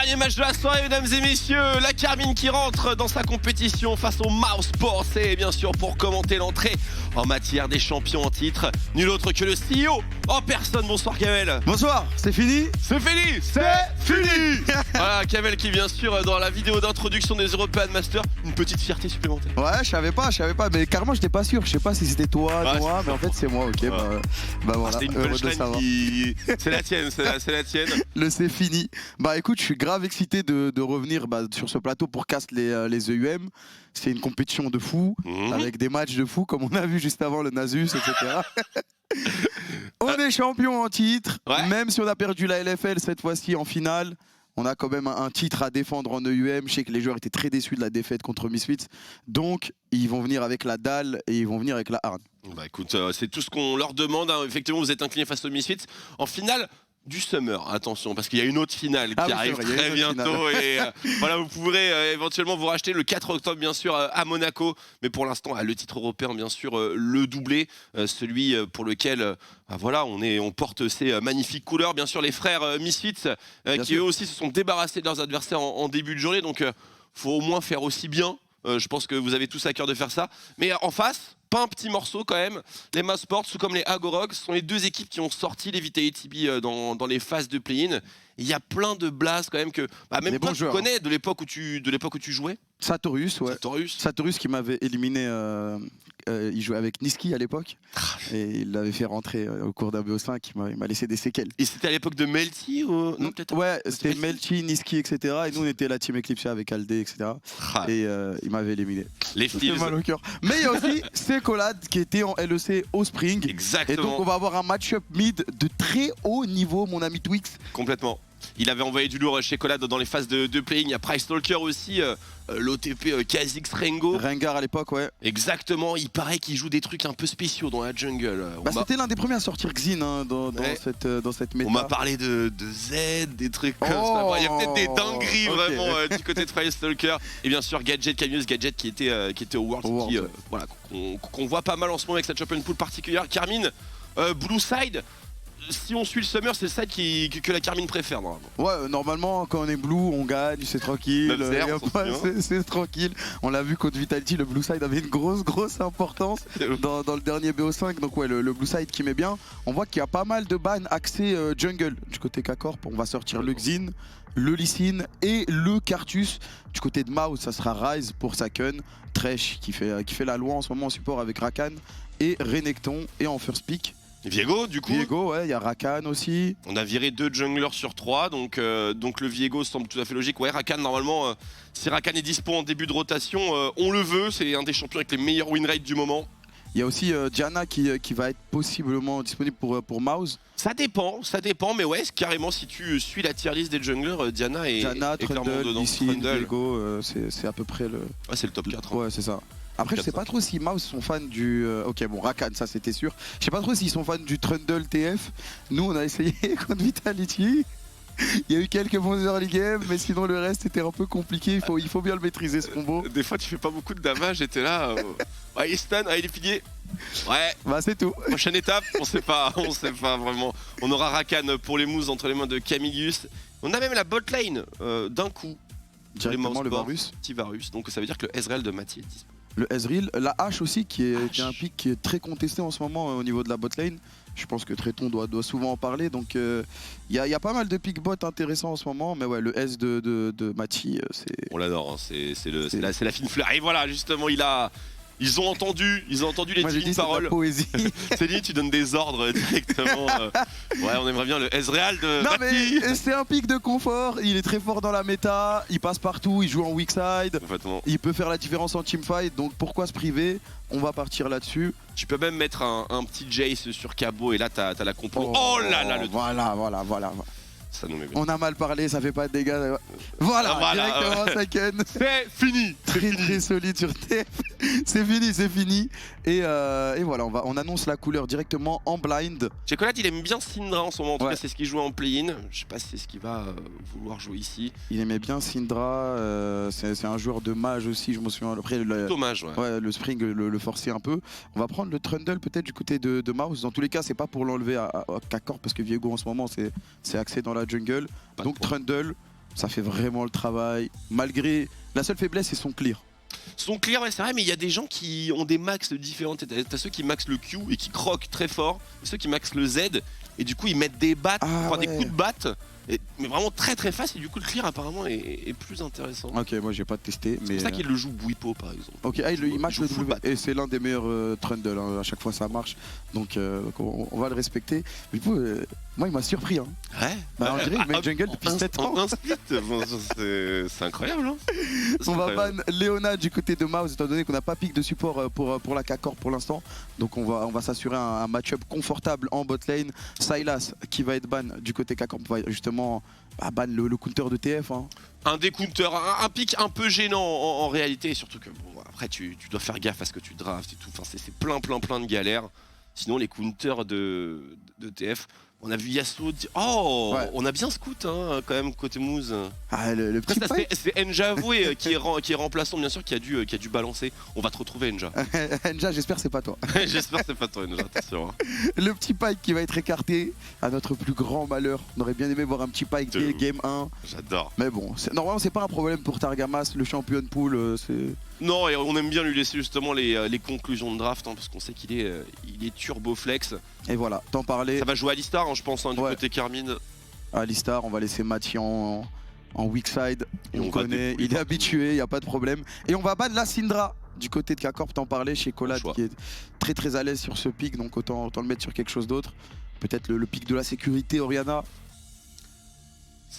Dernier match de la soirée, mesdames et messieurs, la Carmine qui rentre dans sa compétition face au Mouse Sports et bien sûr pour commenter l'entrée en matière des champions en titre, nul autre que le CEO en personne. Bonsoir Kamel. Bonsoir, c'est fini? C'est fini. Voilà, Kamel qui bien sûr dans la vidéo d'introduction des European Masters, une petite fierté supplémentaire. Ouais, je savais pas, mais carrément j'étais pas sûr, je sais pas si c'était toi, moi, mais en fait c'est moi, ok, ouais. bah voilà, C'était une heureux de punchline savoir. c'est la tienne, c'est la tienne. Le c'est fini. Bah écoute, je suis grave excité de revenir sur ce plateau pour cast les EUM. C'est une compétition de fou, avec des matchs de fou, comme on a vu juste avant le Nasus, etc. On est champion en titre, même si on a perdu la LFL cette fois-ci en finale. On a quand même un titre à défendre en EUM. Je sais que les joueurs étaient très déçus de la défaite contre Misfits. Donc, ils vont venir avec la dalle et ils vont venir avec la hargne. Bah écoute, c'est tout ce qu'on leur demande. Hein. Effectivement, vous êtes incliné face aux Misfits. En finale du Summer, attention, parce qu'il y a une autre finale qui arrive très bientôt. Et voilà, vous pourrez éventuellement vous racheter le 4 octobre, bien sûr, à Monaco. Mais pour l'instant, le titre européen, bien sûr, le doublé. Celui pour lequel voilà, on porte ces magnifiques couleurs. Bien sûr, les frères Misfits, qui eux aussi se sont débarrassés de leurs adversaires en début de journée. Donc, faut au moins faire aussi bien. Je pense que vous avez tous à cœur de faire ça. Mais en face, pas un petit morceau quand même. Les Mouse Sports, tout comme les Agorogs, sont les deux équipes qui ont sorti les Vitality B dans les phases de play-in. Il y a plein de blasts quand même que même toi tu connais de l'époque où tu jouais. Satorius, ouais. Satorius qui m'avait éliminé, il jouait avec Niski à l'époque. Et il l'avait fait rentrer au cours d'un BO5, il m'a laissé des séquelles. Et c'était à l'époque de Melty ou... Non, ouais, c'était Melty, Niski, etc. Et nous on était la team Eclipse avec Aldé, etc. Et il m'avait éliminé. Les Fils. Mal au cœur. Mais il y a aussi Secolade qui était en LEC au Spring. Exactement. Et donc on va avoir un match-up mid de très haut niveau, mon ami Twix. Complètement. Il avait envoyé du lourd chez Colade dans les phases de play-in. Il y a Price Stalker aussi, l'OTP Kha'Zix Rengo. Rengar à l'époque, ouais. Exactement, il paraît qu'il joue des trucs un peu spéciaux dans la jungle. C'était l'un des premiers à sortir Xin dans cette méta. On m'a parlé de Z, des trucs comme ça. Il y a peut-être des dingueries vraiment du côté de Price Stalker. Et bien sûr Gadget, Camius Gadget qui était au World. Voilà, qu'on voit pas mal en ce moment avec cette Champion Pool particulière. Carmine, Blue Side. Si on suit le Summer, c'est ça que la Carmine préfère normalement. Ouais, normalement quand on est Blue, on gagne, c'est tranquille. C'est tranquille. On l'a vu contre Vitality, le Blue Side avait une grosse importance dans le dernier BO5. Donc ouais, le Blue Side qui met bien. On voit qu'il y a pas mal de bans axés jungle du côté K-Corp. On va sortir le Xin, le Lee Sin et le Cartus. Du côté de Mouse, ça sera Rise pour Saken, Thresh qui fait la loi en ce moment en support avec Rakan et Renekton et en first pick. Viego du coup. Viego, ouais, il y a Rakan aussi. On a viré 2 junglers sur 3, donc le Viego semble tout à fait logique. Ouais, Rakan normalement, si Rakan est dispo en début de rotation, on le veut, c'est un des champions avec les meilleurs win rates du moment. Il y a aussi Diana qui va être possiblement disponible pour Mouse. Ça dépend, mais ouais, carrément si tu suis la tier list des junglers, Diana est clairement dedans. Viego, c'est à peu près le... Ouais, c'est le top 4. Hein. Ouais, c'est ça. Après, je sais pas trop si Mouse sont fans du... ok, bon, Rakan, ça c'était sûr. Je sais pas trop s'ils sont fans du Trundle TF. Nous, on a essayé contre Vitality. Il y a eu quelques bons early game, mais sinon le reste était un peu compliqué. Il faut bien le maîtriser ce combo. Des fois, tu fais pas beaucoup de damage et t'es là. Ouais, il stun, il est plié. Ouais. Bah, c'est tout. Prochaine étape, on sait pas vraiment. On aura Rakan pour les moves entre les mains de Camillus. On a même la bot lane d'un coup. Directement le Varus. Petit Varus. Donc ça veut dire que le Ezreal de Mathieu est disponible. Le Ezreal, la H aussi qui est un pick qui est très contesté en ce moment au niveau de la bot lane. Je pense que Tréton doit souvent en parler. Donc il y a pas mal de pick bot intéressants en ce moment. Mais ouais, le S de Machi, c'est... On l'adore, hein. C'est la fine fleur. Et voilà, justement, ils ont entendu les divines paroles. Céline, tu donnes des ordres directement. Ouais, on aimerait bien le Ezreal de... Non mais c'est un pic de confort, il est très fort dans la méta, il passe partout, il joue en weak side. Il peut faire la différence en teamfight, donc pourquoi se priver? On va partir là-dessus. Tu peux même mettre un petit Jace sur Cabo et là t'as la compo. Oh là là, le... Voilà. Ça nous met bien. On a mal parlé, ça fait pas de dégâts. Voilà. Directement Saken. C'est fini. Très solide sur TF. C'est fini. Et voilà, on annonce la couleur directement en blind. Chocolate, il aime bien Syndra en ce moment. En tout cas, c'est ce qu'il joue en play-in. Je sais pas si c'est ce qu'il va vouloir jouer ici. Il aimait bien Syndra. C'est un joueur de mage aussi, je me souviens. Après, dommage, ouais, le Spring le forçait un peu. On va prendre le Trundle peut-être du côté de Mouse. Dans tous les cas, c'est pas pour l'enlever à K-Corp parce que Viego en ce moment, c'est axé dans la jungle. Donc Trundle Ça fait vraiment le travail. Malgré... La seule faiblesse, c'est son clear. Son clear, ouais, c'est vrai, mais il y a des gens qui ont des max différents. T'as ceux qui maxent le Q et qui croquent très fort, et ceux qui maxent le Z, et du coup ils mettent des battes, des coups de batte, mais vraiment très très fast, et du coup le clear apparemment est plus intéressant. Ok, moi j'ai pas testé. C'est pour ça qu'il le joue Bwipo par exemple. Ok, il max le W, et c'est l'un des meilleurs trundle, hein. À chaque fois ça marche, donc on va le respecter. Du coup, moi il m'a surpris. Hein. Ouais. Bah, on dirait qu'il met jungle depuis 7 ans. Un split, c'est incroyable. Hein. On va ban Leona du côté de Mouse, étant donné qu'on n'a pas pick de support pour la K-Corp pour l'instant. Donc on va s'assurer un match-up confortable en bot lane. Sylas qui va être ban du côté K-Corp va justement ban le counter de TF. Hein. Un des counters, un pick un peu gênant en réalité. Surtout que bon, après tu dois faire gaffe à ce que tu drafts et tout. Enfin, c'est plein de galères. Sinon les counters de TF... On a vu Yasuo dire... Oh ouais. On a bien scout hein, quand même côté Moose. Ah, le petit c'est Enja Avoué qui est remplaçant bien sûr qui a dû balancer. On va te retrouver Enja. Enja, j'espère c'est pas toi. J'espère c'est pas toi Enja, attention. Le petit Pyke qui va être écarté à notre plus grand malheur. On aurait bien aimé voir un petit Pyke dès game 1. J'adore. Mais bon, normalement c'est pas un problème pour Targamas, le champion pool. Non, et on aime bien lui laisser justement les conclusions de draft hein, parce qu'on sait qu'il est turbo flex. Et voilà, t'en parlais. Ça va jouer à Alistar, hein, je pense, hein, du côté Carmine. Alistar, on va laisser Mathieu en weak side. Et on connaît, il est habitué, il n'y a pas de problème. Et on va ban la Syndra du côté de K-Corp, t'en parlais, chez Colad qui est très à l'aise sur ce pick, donc autant le mettre sur quelque chose d'autre. Peut-être le pick de la sécurité, Orianna.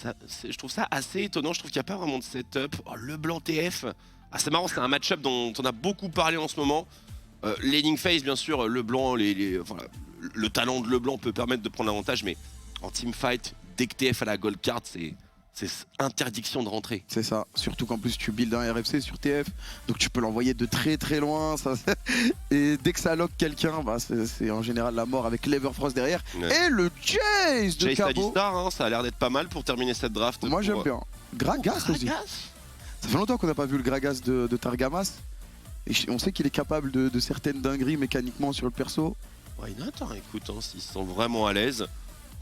Je trouve ça assez étonnant, je trouve qu'il n'y a pas vraiment de setup. Oh, le blanc TF. Ah, c'est marrant, c'est un match-up dont on a beaucoup parlé en ce moment. Laning phase, bien sûr, le blanc, voilà, le talent de LeBlanc peut permettre de prendre l'avantage, mais en teamfight, dès que TF a la gold card, c'est interdiction de rentrer. C'est ça, surtout qu'en plus tu builds un RFC sur TF, donc tu peux l'envoyer de très loin. Et dès que ça lock quelqu'un, bah, c'est en général la mort avec l'Everfrost derrière. Ouais. Et le Jace de Cabo. Alistar, hein, ça a l'air d'être pas mal pour terminer cette draft. Moi j'aime bien. Gragas aussi. Ça fait longtemps qu'on n'a pas vu le Gragas de Targamas. Et on sait qu'il est capable de certaines dingueries mécaniquement sur le perso. Why not, hein, écoute, hein, s'il se sent vraiment à l'aise.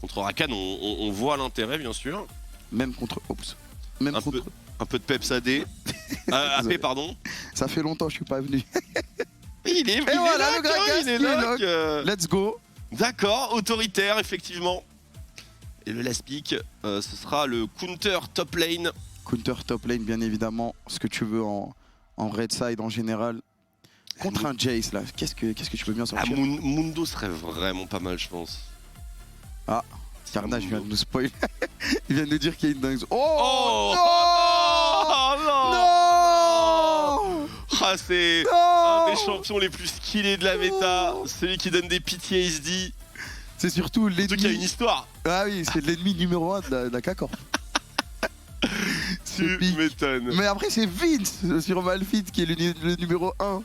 Contre Rakan, on voit l'intérêt, bien sûr. Même contre... Oups. Un peu de peps AD. AP, pardon. Ça fait longtemps que je suis pas venu. il est là, Let's go. D'accord, autoritaire, effectivement. Et le last pick, ce sera le counter top lane. Counter top lane, bien évidemment. Ce que tu veux en red side en général. Contre un Jace, là, qu'est-ce que tu peux bien sortir? Mundo serait vraiment pas mal, je pense. Ah, Carnage vient de nous spoil. Il vient de nous dire qu'il y a une dingue. Oh, non, ah, c'est un des champions les plus skillés de la méta. Celui qui donne des PTSD. C'est surtout l'ennemi. Surtout qu'il y a une histoire. Ah oui, c'est l'ennemi numéro 1 de la K-Corp. Tu m'étonnes. Mais après c'est Vince sur Malphite qui est le numéro 1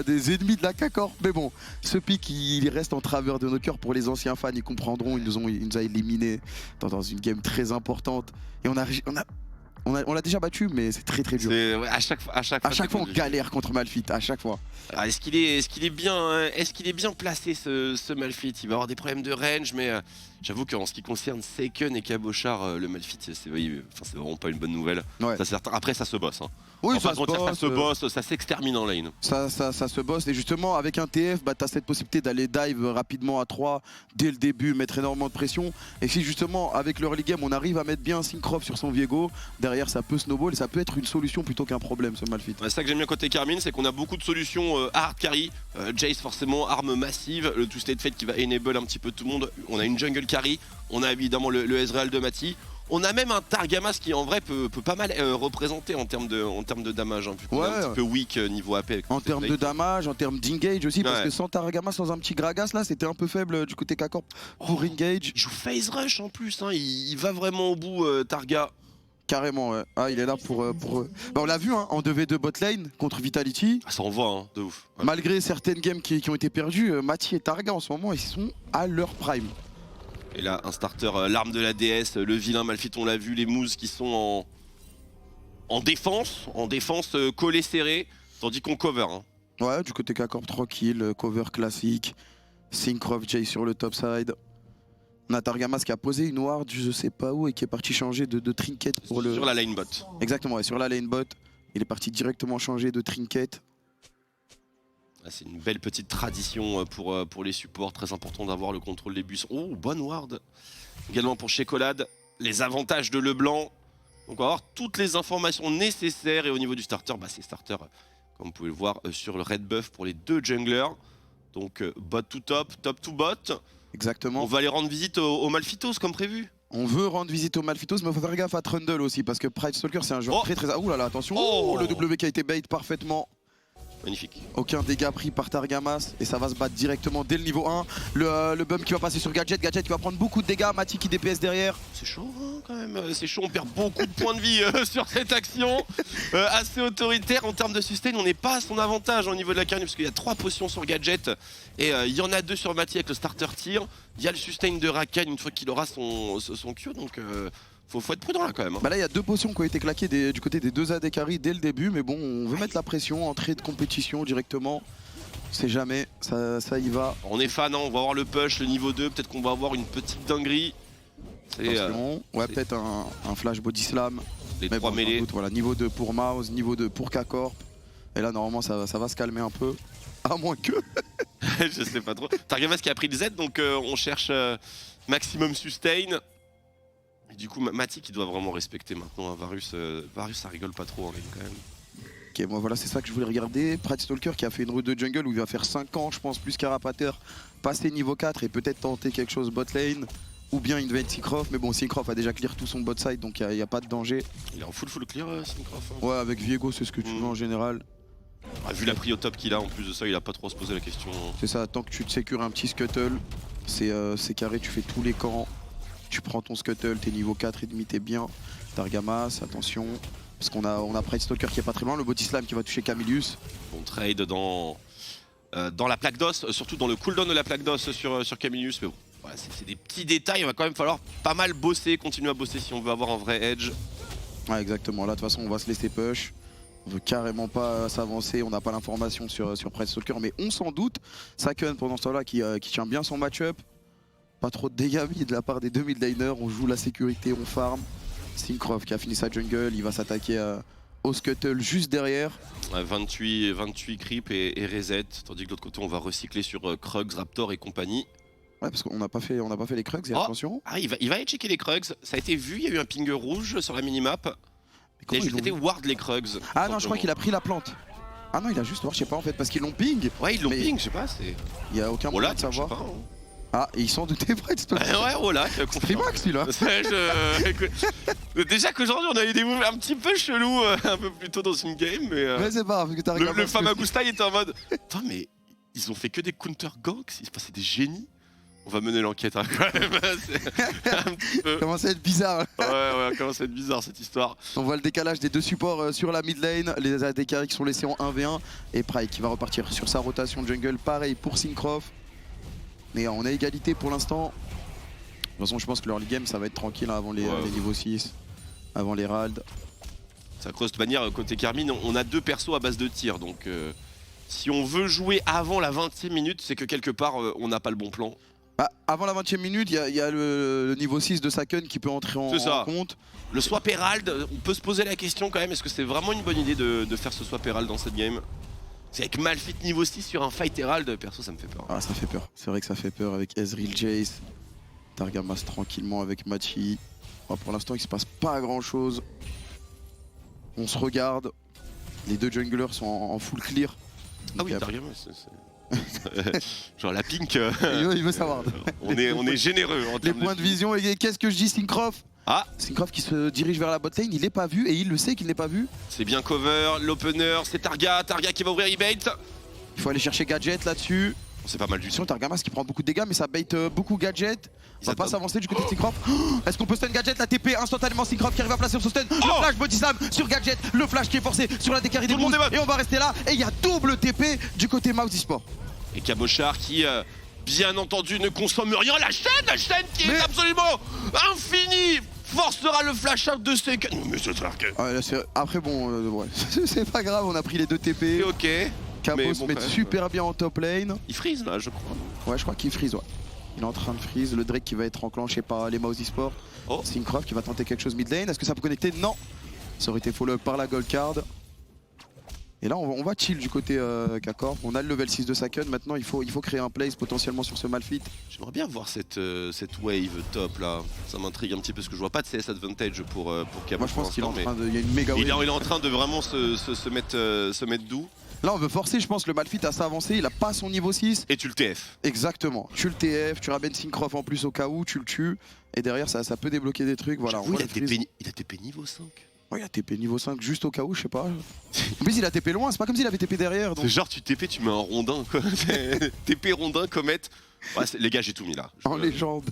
des ennemis de la K-Corp. Mais bon, ce pic il reste en travers de nos cœurs. Pour les anciens fans, ils comprendront, il nous a éliminés dans une game très importante. Et on l'a déjà battu, mais c'est très dur. Ouais, à chaque fois on galère contre Malphite, à chaque fois. Ah, est-ce qu'il est bien placé ce Malphite? Il va avoir des problèmes de range, mais j'avoue qu'en ce qui concerne Seiken et Cabochard, le Malphite, c'est vraiment pas une bonne nouvelle. Ouais. Après, ça se bosse. Hein. Oui, ça se bosse, ça s'extermine en lane. Ça se bosse, et justement avec un TF, t'as cette possibilité d'aller dive rapidement à 3 dès le début, mettre énormément de pression. Et si justement avec le early game on arrive à mettre bien Syncroft sur son Viego, derrière ça peut snowball et ça peut être une solution plutôt qu'un problème ce Malphite. C'est ça que j'aime bien côté Carmine, c'est qu'on a beaucoup de solutions hard carry. Jace forcément, arme massive, le two state fate qui va enable un petit peu tout le monde. On a une jungle carry, on a évidemment le Ezreal de Mati. On a même un Targamas qui en vrai peut pas mal représenter en termes de damage, hein, vu qu'on est un petit peu weak niveau AP. En termes de damage, en termes d'engage aussi, parce que sans Targamas, sans un petit Gragas là, c'était un peu faible du côté K-Corp pour engage. Il joue phase rush en plus, hein, il va vraiment au bout Targa. Carrément, ouais. Ah, il est là pour on l'a vu hein, en 2v2 bot lane contre Vitality. Ça envoie, hein, de ouf. Ouais. Malgré certaines games qui ont été perdues, Mati et Targa en ce moment, ils sont à leur prime. Et là, un starter, l'arme de la déesse, le vilain Malphite, on l'a vu, les moves qui sont en défense collé serré, tandis qu'on cover. Hein. Ouais, du côté K-Corp tranquille, cover classique, Syncroft Jay sur le top side. On a Targamas qui a posé une ward, je sais pas où, et qui est parti changer de trinket pour le... Sur la lane bot. Exactement, ouais, sur la lane bot. Il est parti directement changer de trinket. C'est une belle petite tradition pour les supports, très important d'avoir le contrôle des bus. Oh, bonne ward. Également pour Shekolad, les avantages de Leblanc. Donc on va avoir toutes les informations nécessaires et au niveau du starter, c'est starter, comme vous pouvez le voir, sur le red buff pour les deux junglers. Donc bot to top, top to bot. Exactement. On va aller rendre visite aux Malphitos comme prévu. On veut rendre visite aux Malphitos, mais il faut faire gaffe à Trundle aussi, parce que Pride Stalker c'est un joueur très... Ouh là là, attention, le W qui a été bait parfaitement. Magnifique. Aucun dégât pris par Targamas et ça va se battre directement dès le niveau 1. Le bump qui va passer sur Gadget, Gadget qui va prendre beaucoup de dégâts, Mati qui DPS derrière. C'est chaud hein, quand même, c'est chaud, on perd beaucoup de points de vie sur cette action. Assez autoritaire en termes de sustain, on n'est pas à son avantage au niveau de la carrière parce qu'il y a 3 potions sur Gadget et il y en a 2 sur Mati avec le starter tier. Il y a le sustain de Rakan une fois qu'il aura son Q, donc faut être prudent là quand même. Là il y a 2 potions qui ont été claquées du côté des 2 AD carry dès le début, mais bon on veut mettre la pression, entrée de compétition directement. C'est jamais, ça y va. On est fan, hein, on va avoir le push, le niveau 2, peut-être qu'on va avoir une petite dinguerie. Ouais, peut-être un flash body slam. Les 3 mêlés. Voilà, niveau 2 pour Mouse, niveau 2 pour K-Corp. Et là normalement ça va se calmer un peu. À moins que... Je sais pas trop. Targamas qui a pris le Z, donc on cherche maximum sustain. Et du coup, Mati qui doit vraiment respecter maintenant hein. Varus, ça rigole pas trop en lane quand même. Ok, moi voilà, c'est ça que je voulais regarder. Pride Stalker qui a fait une route de jungle où il va faire 5 ans, je pense, plus Carapateur, passer niveau 4 et peut-être tenter quelque chose bot lane. Ou bien invade Syncroft, mais bon, Syncroft a déjà clear tout son bot side donc il n'y a pas de danger. Il est en full clear, Syncroft. Hein. Ouais, avec Viego, c'est ce que tu veux en général. Vu la prio top qu'il a, en plus de ça, il a pas trop à se poser la question. C'est ça, tant que tu te sécures un petit scuttle, c'est carré, tu fais tous les camps. Tu prends ton scuttle, t'es niveau 4 et demi, t'es bien. Targamas, attention. Parce qu'on a Pride Stalker qui est pas très loin, le body slam qui va toucher Camilius. On trade dans la plaque d'os, surtout dans le cooldown de la plaque d'os sur Camilius. Mais bon, voilà, c'est des petits détails, il va quand même falloir pas mal bosser, continuer à bosser si on veut avoir un vrai edge. Ouais, exactement, là de toute façon on va se laisser push. On veut carrément pas s'avancer, on n'a pas l'information sur Pride Stalker, mais on s'en doute. Saken pendant ce temps-là qui tient bien son match-up. Pas trop de dégâts mis de la part des 2 mid laners, on joue la sécurité, on farm. Syncroft qui a fini sa jungle, il va s'attaquer au scuttle juste derrière. Ouais, 28 creep et reset, tandis que de l'autre côté on va recycler sur Krugs, Raptor et compagnie. Ouais, parce qu'on n'a pas fait les Krugs, et attention. Ah, il va aller checker les Krugs, ça a été vu, il y a eu un ping rouge sur la minimap. Il a juste été ward les Krugs. Ah non, je crois qu'il a pris la plante. Ah non, il a juste ward, je sais pas en fait, parce qu'ils l'ont ping. Ouais, ils l'ont ping, je sais pas, c'est... Il y a aucun moyen de savoir. Pas, hein. Ah, et ils s'en doutaient Pride Stalker. Ouais, voilà, Trimax celui-là. Déjà qu'aujourd'hui on a eu des moves un petit peu chelous un peu plus tôt dans une game, mais c'est pas parce que t'as regardé. Le Famagusta il était en mode attends, mais ils ont fait que des counter ganks, c'est des génies. On va mener l'enquête hein, quand même. Un petit peu... commence à être bizarre. Ouais, commence à être bizarre cette histoire. On voit le décalage des 2 supports sur la mid lane, les AD carry qui sont laissés en 1v1 et Pride qui va repartir sur sa rotation jungle, pareil pour Syncroft. Mais on a égalité pour l'instant. De toute façon je pense que leur game ça va être tranquille hein, avant les niveaux 6, avant les ralds. Ça creuse de manière côté Carmine, on a 2 persos à base de tir donc si on veut jouer avant la 20e minute c'est que quelque part on n'a pas le bon plan. Bah, avant la 20e minute, il y a le niveau 6 de Saken qui peut entrer en compte. Le swap Herald, on peut se poser la question quand même, est-ce que c'est vraiment une bonne idée de faire ce swap Herald dans cette game? C'est avec Malphite niveau 6 sur un fight Herald, perso ça me fait peur. Ah ça fait peur, c'est vrai que ça fait peur avec Ezreal Jace. Targamas tranquillement avec Machi. Oh, pour l'instant il se passe pas grand chose. On se regarde. Les 2 junglers sont en full clear. Ah oui, Targamas, genre la pink. Il veut savoir. On est généreux en les points de vision. Et qu'est-ce que je dis, Syncroft? Ah, Syncroft qui se dirige vers la bot lane, il n'est pas vu et il le sait qu'il n'est pas vu. C'est bien cover, l'opener, c'est Targa qui va ouvrir e-bait. Il faut aller chercher Gadget là-dessus. C'est pas mal du tout. Targamas qui prend beaucoup de dégâts mais ça bait beaucoup Gadget. On va pas s'avancer du côté de Syncroft. Est-ce qu'on peut stun Gadget? La TP instantanément, Syncroft qui arrive à placer son stun. Le flash body slam sur Gadget, le flash qui est forcé sur la décarré des boosts. Et on va rester là et il y a double TP du côté Mouse eSport. Et Cabochard qui, bien entendu, ne consomme rien. La chaîne qui est absolument infinie, forcera le flash out de ses... Mais c'est après bon, ouais. C'est pas grave, on a pris les 2 TP. C'est ok. Cabot se met super bien en top lane. Il freeze là, je crois. Ouais, je crois qu'il freeze, ouais. Il est en train de freeze. Le Drake qui va être enclenché par les Mouse Esports. Oh. Syncroft qui va tenter quelque chose mid lane. Est-ce que ça peut connecter? Non. Ça aurait été follow-up par la gold card. Et là on va chill du côté K-Corp. On a le level 6 de Saken. Maintenant il faut créer un place potentiellement sur ce Malphite. J'aimerais bien voir cette wave top là. Ça m'intrigue un petit peu parce que je vois pas de CS advantage pour Cabo. Moi je pense qu'il est en train de... Il y a une méga wave. Il est en train de vraiment se mettre doux. Là on veut forcer je pense le Malphite à s'avancer. Il a pas son niveau 6. Et tu le TF. Exactement. Tu le TF, tu ramènes Syncroft en plus au cas où, tu le tues. Et derrière ça peut débloquer des trucs. Voilà, il a TP niveau 5. Ouais, il a TP niveau 5 juste au cas où, je sais pas. En plus, il a TP loin, c'est pas comme s'il avait TP derrière. Donc... C'est genre, tu TP, tu mets un rondin, quoi. TP rondin, comète. Ouais, les gars, j'ai tout mis là. En légende.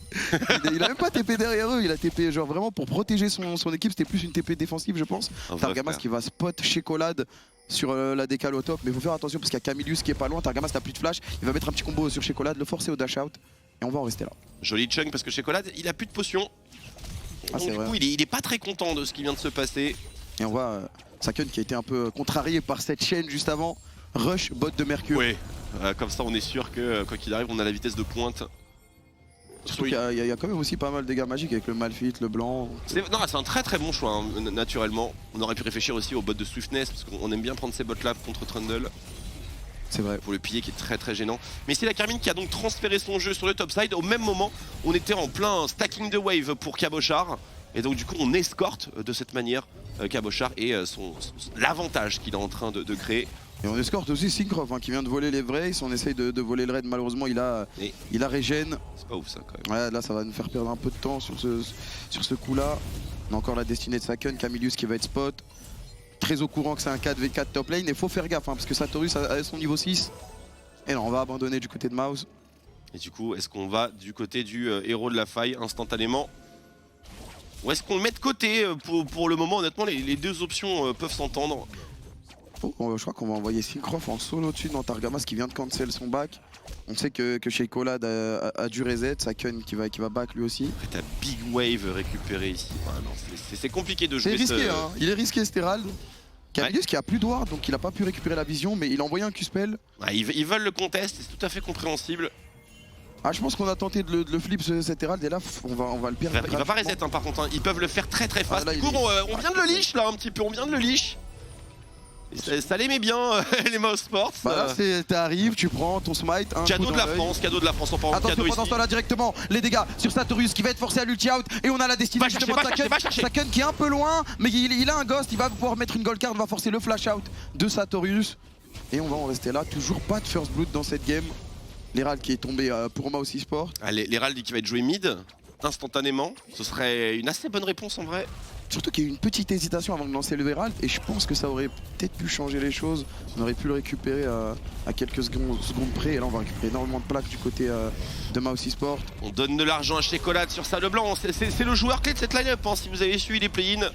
il a même pas TP derrière eux, il a TP genre vraiment pour protéger son équipe. C'était plus une TP défensive, je pense. Targamas qui va spot Shekolade sur la décale au top. Mais il faut faire attention parce qu'il y a Camilius qui est pas loin. Targamas n'a plus de flash. Il va mettre un petit combo sur Shekolade, le forcer au dash out. Et on va en rester là. Joli chunk parce que Shekolade, il a plus de potions. Donc, du coup, il est pas très content de ce qui vient de se passer. Et on voit Saken qui a été un peu contrarié par cette chaîne juste avant. Rush, bot de Mercure. Oui, comme ça on est sûr que quoi qu'il arrive, on a la vitesse de pointe. Surtout qu'il y a quand même aussi pas mal de dégâts magiques avec le Malphite, le blanc. Non, c'est un très bon choix, hein, naturellement. On aurait pu réfléchir aussi au bot de Swiftness parce qu'on aime bien prendre ces bots là contre Trundle. C'est vrai. Pour le piller qui est très gênant. Mais c'est la Carmine qui a donc transféré son jeu sur le top side. Au même moment, on était en plein stacking de wave pour Cabochard. Et donc du coup on escorte de cette manière Cabochard et l'avantage qu'il est en train de créer. Et on escorte aussi Syncroft qui vient de voler les Vrays. On essaye de voler le raid, malheureusement il a régène. C'est pas ouf ça quand même. Ouais, là ça va nous faire perdre un peu de temps sur ce coup là. On a encore la destinée de Saken, Camilius qui va être spot. Très au courant que c'est un 4v4 top lane et faut faire gaffe parce que Satorius a son niveau 6. Et là on va abandonner du côté de Mouse. Et du coup est-ce qu'on va du côté du héros de la faille instantanément? Ou est-ce qu'on le met de côté pour le moment? Honnêtement les deux options peuvent s'entendre. Je crois qu'on va envoyer Syncroft en solo dessus dans Targamas qui vient de cancel son back. On sait que Shekolade a du reset, Saken qui va back lui aussi. Après t'as Big Wave récupéré ici. Ah non, c'est compliqué de jouer. C'est risqué hein, il est risqué Stérald. Camilius qui a plus de ward donc il a pas pu récupérer la vision mais il a envoyé un Q-spell. Ouais, ils veulent le contest, c'est tout à fait compréhensible. Ah je pense qu'on a tenté de le flip cet Herald et là on va le perdre. Il va pas reset hein, par contre, hein. Ils peuvent le faire très fast. Du coup on vient de le leash là un petit peu, on vient de le leash. Ça l'aimait bien les Mouse Sports. Bah là t'arrives, tu prends ton smite. Cadeau de la France en parlant de cadeau ici. Attention pendant ce temps-là directement, les dégâts sur Satorius qui va être forcé à l'ulti out et on a la destination de Saken qui est un peu loin mais il a un ghost, il va pouvoir mettre une gold card, va forcer le flash out de Satorius. Et on va en rester là, toujours pas de first blood dans cette game. L'Herald qui est tombé pour Mouse Esports. L'Herald qui va être joué mid instantanément, ce serait une assez bonne réponse en vrai. Surtout qu'il y a eu une petite hésitation avant de lancer le Herald et je pense que ça aurait peut-être pu changer les choses. On aurait pu le récupérer à quelques secondes près et là on va récupérer énormément de plaques du côté de Mouse Esports. On donne de l'argent à Shekolade sur ça, le blanc, c'est le joueur clé de cette line-up hein. Si vous avez suivi les play-in,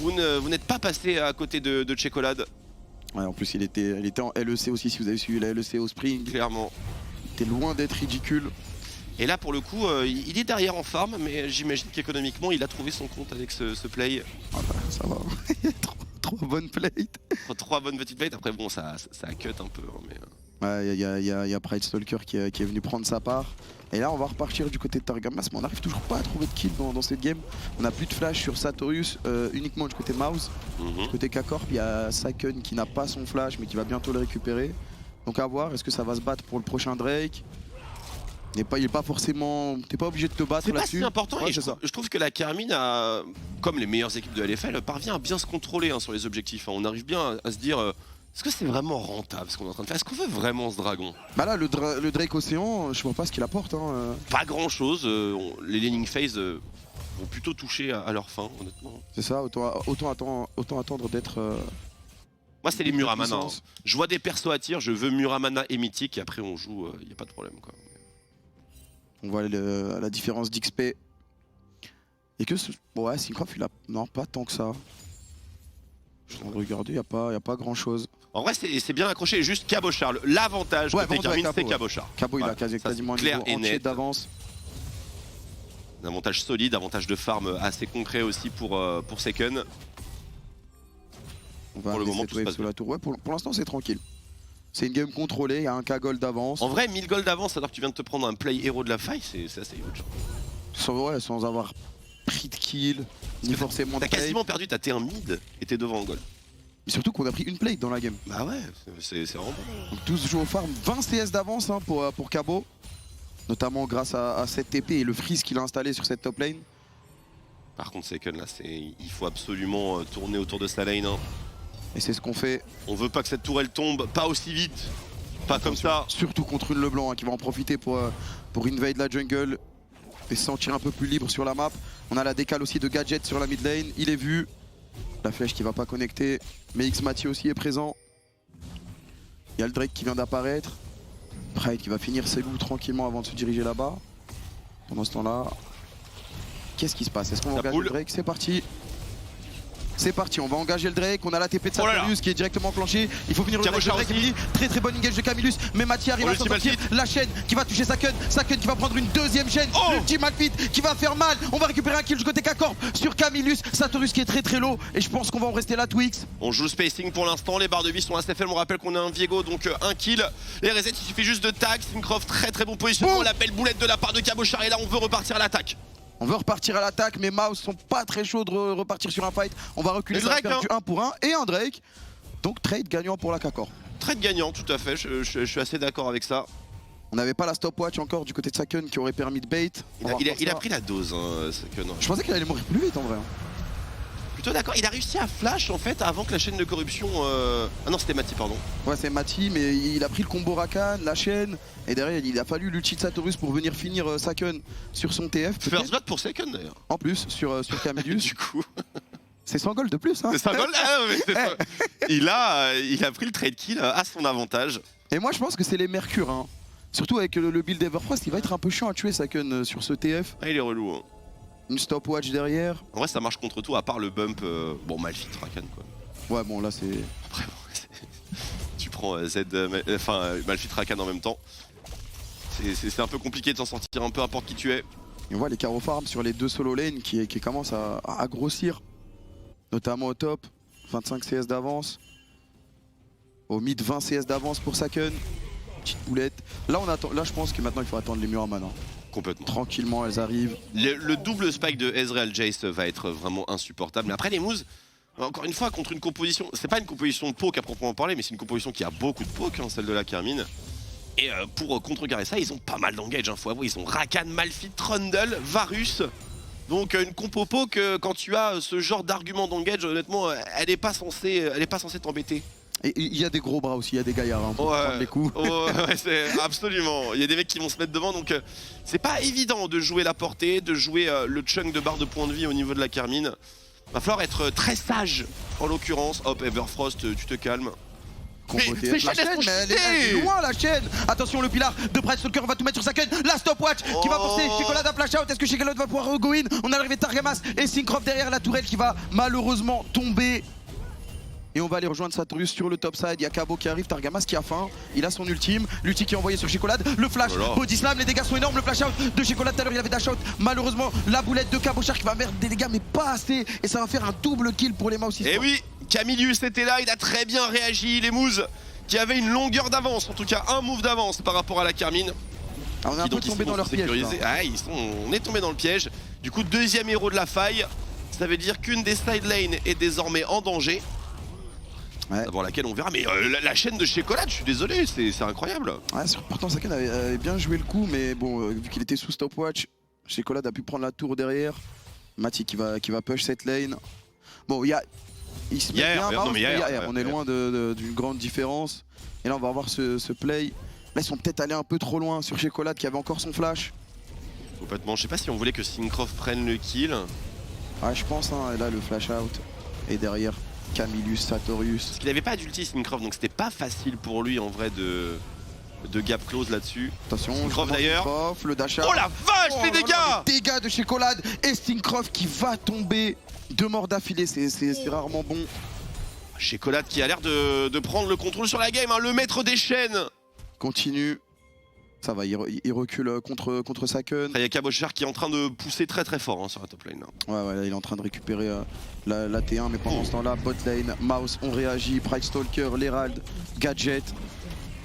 vous n'êtes pas passé à côté de Shekolade. Ouais, en plus il était en LEC aussi si vous avez suivi la LEC au Spring. Clairement. Il était loin d'être ridicule. Et là pour le coup il est derrière en farm mais j'imagine qu'économiquement il a trouvé son compte avec ce play. Ah bah ça va, trop bonne plate. 3 bonnes petites plates, après bon ça cut un peu hein, mais... Ouais, il y a Pride Stalker qui est venu prendre sa part. Et là on va repartir du côté de Targamas mais on n'arrive toujours pas à trouver de kill dans cette game. On n'a plus de flash sur Satorius, uniquement du côté Mouse. Du côté K-Corp il y a Saken qui n'a pas son flash mais qui va bientôt le récupérer. Donc à voir, est-ce que ça va se battre pour le prochain Drake? Il est pas forcément... T'es pas obligé de te battre là-dessus. C'est pas si important ouais, et je trouve que la Carmine a, comme les meilleures équipes de LFL, parvient à bien se contrôler hein, sur les objectifs. On arrive bien à se dire, est-ce que c'est vraiment rentable ce qu'on est en train de faire? Est-ce qu'on veut vraiment ce dragon? Bah là le Drake Océan, je vois pas ce qu'il apporte. Hein. Pas grand chose, les laning phase vont plutôt toucher à leur fin honnêtement. C'est ça, autant attendre d'être... Moi c'est les Muramana. Hein. Je vois des persos à tir, je veux Muramana et Mythique et après on joue, y a pas de problème quoi. On voit la différence d'XP. Et que ouais, Syncroft il a... Non, pas tant que ça. Je suis en train de regarder, il n'y a pas grand chose. En vrai c'est bien accroché, juste Cabochard. L'avantage côté Carmine c'est Cabochard. Cabo il a quasiment un niveau entier d'avance. Un avantage solide, avantage de farm assez concret aussi pour Saken. On va pour le moment tout se passe bien. La tour. Ouais, pour l'instant c'est tranquille. C'est une game contrôlée, il y a un K gold d'avance. En vrai, 1000 gold d'avance alors que tu viens de te prendre un play héros de la faille, c'est assez huge. Sans avoir pris de kill, ni forcément de T'as quasiment perdu ta T1 mid et t'es devant en gold. Mais surtout qu'on a pris une plate dans la game. Bah ouais, c'est vraiment bon. Donc tous jouent au farm, 20 CS d'avance hein, pour Cabo. Notamment grâce à cette TP et le freeze qu'il a installé sur cette top lane. Par contre, Second là, il faut absolument tourner autour de sa lane. Hein. Et c'est ce qu'on fait. On veut pas que cette tourelle tombe, pas aussi vite, pas comme ça. Surtout contre une LeBlanc hein, qui va en profiter pour invade la jungle et se sentir un peu plus libre sur la map. On a la décale aussi de Gadget sur la mid lane, il est vu. La flèche qui va pas connecter, mais Xmati aussi est présent. Il y a le Drake qui vient d'apparaître. Pride qui va finir ses loups tranquillement avant de se diriger là-bas. Pendant ce temps-là, qu'est-ce qui se passe? Est-ce qu'on va engager le Drake? C'est parti. C'est parti, on va engager le Drake, on a la TP de Saturnus qui est directement enclenchée. Il faut venir le Drake, très très bonne engage de Camillus, mais Mati arrive à s'en sortir. La chaîne qui va toucher Saken qui va prendre une deuxième chaîne. L'ultime Malphite qui va faire mal. On va récupérer un kill du côté K-Corp sur Camillus. Saturnus qui est très très low et je pense qu'on va en rester là, Twix. On joue spacing pour l'instant, les barres de vie sont assez faibles. On rappelle qu'on a un Viego, donc un kill. Les resets, il suffit juste de tag. Syncroft, très très bon positionnement. La belle boulette de la part de Cabochard et là on veut repartir à l'attaque. On veut repartir à l'attaque, mais Mouse sont pas très chauds de repartir sur un fight. On va reculer, ça va faire du 1 pour 1 et un Drake. Donc trade gagnant pour la K-Corp. Trade gagnant, tout à fait, je suis assez d'accord avec ça. On n'avait pas la stopwatch encore du côté de Saken qui aurait permis de bait. Il a pris la dose, hein, Saken. Je pensais qu'il allait mourir plus vite en vrai. Plutôt d'accord, il a réussi à flash en fait avant que la chaîne de corruption... Ah non, c'était Mati, pardon. Ouais, c'est Mati, mais il a pris le combo Rakan, la chaîne, et derrière il a fallu l'ulti de Satorus pour venir finir Saken sur son TF. First blood pour Saken d'ailleurs. En plus, sur Camillus. Du coup... C'est 100 gold de plus hein. C'est 100 gold il a pris le trade kill à son avantage. Et moi je pense que c'est les mercures hein. Surtout avec le build Everfrost, il va être un peu chiant à tuer Saken sur ce TF. Ah il est relou hein. Une stopwatch derrière. En vrai ça marche contre tout à part le bump, bon Malphite Rakan quoi. Ouais bon là c'est... Après bon, tu prends Malphite Rakan en même temps. C'est un peu compliqué de s'en sortir un peu à porte qui tu es. Et on voit les carreaux farm sur les deux solo lanes qui commencent à grossir. Notamment au top, 25 CS d'avance. Au mid 20 CS d'avance pour Saken. Petite boulette. Là on attend. Là je pense que maintenant il faut attendre les Muramman. Hein. Complètement. Tranquillement, elles arrivent. Le double spike de Ezreal Jace va être vraiment insupportable. Mais après, les moves, encore une fois, contre une composition, c'est pas une composition de poke à proprement parler, mais c'est une composition qui a beaucoup de poke, hein, celle de la Carmine. Et pour contrecarrer ça, ils ont pas mal d'engage. Hein, faut avouer, ils ont Rakan, Malphite, Trundle, Varus. Donc une compo poke, quand tu as ce genre d'argument d'engage, honnêtement, elle est pas censée t'embêter. Et il y a des gros bras aussi, il y a des gaillards hein, pour prendre les coups. Ouais, absolument. Il y a des mecs qui vont se mettre devant, donc c'est pas évident de jouer la portée, de jouer le chunk de barre de points de vie au niveau de la Carmine. Va falloir être très sage en l'occurrence. Hop, Everfrost, tu te calmes. Mais la chaîne, elle est loin la chaîne. Attention le pilar de Pride Stalker va tout mettre sur Saken. La stopwatch qui va forcer Shekolad à flash out. Est-ce que Shekolad va pouvoir go in? On a l'arrivée de Targamas et Syncroft derrière la tourelle qui va malheureusement tomber. Et on va aller rejoindre Satorius sur le top side. Il y a Cabo qui arrive, Targamas qui a faim. Il a son ultime. L'ulti qui est envoyé sur Shekolad. Le flash, body slam, les dégâts sont énormes. Le flash out de Shekolad, tout à l'heure il avait dash out. Malheureusement, la boulette de Cabochard qui va mettre des dégâts, mais pas assez. Et ça va faire un double kill pour les Mouse. Et oui, Camillus était là, il a très bien réagi. Les Moose qui avaient une longueur d'avance, en tout cas un move d'avance par rapport à la Carmine. Alors on est un peu tombé dans leur piège. On est tombé dans le piège. Du coup, deuxième héros de la faille. Ça veut dire qu'une des side lanes est désormais en danger. Ouais. Avant laquelle on verra, mais la chaîne de Shekolad, je suis désolé, c'est incroyable. Ouais, pourtant Saken avait bien joué le coup, mais bon, vu qu'il était sous stopwatch, Shekolad a pu prendre la tour derrière. Mati qui va push cette lane. Bon, il se met bien, on est loin d'une grande différence. Et là on va avoir ce play. Là ils sont peut-être allés un peu trop loin sur Shekolad qui avait encore son flash. Complètement, je sais pas si on voulait que Syncroft prenne le kill. Ouais je pense, hein, et là le flash out. Et derrière Camillus, Satorius. Parce qu'il n'avait pas d'ulti Syncroft, donc c'était pas facile pour lui en vrai de gap close là-dessus. Attention, Syncroft d'ailleurs. Le dash out. Oh la vache, les dégâts! Les dégâts de Shekolad et Syncroft qui va tomber. 2 morts d'affilée, c'est rarement bon. Shekolad qui a l'air de prendre le contrôle sur la game, hein, le maître des chaînes. Continue. Ça va, il recule contre Saken. Il y a Cabochard qui est en train de pousser très très fort hein, sur la top lane. Ouais, là, il est en train de récupérer la T1, mais pendant ce temps-là, bot lane, Mouse, on réagit, Pride Stalker, l'Herald, Gadget.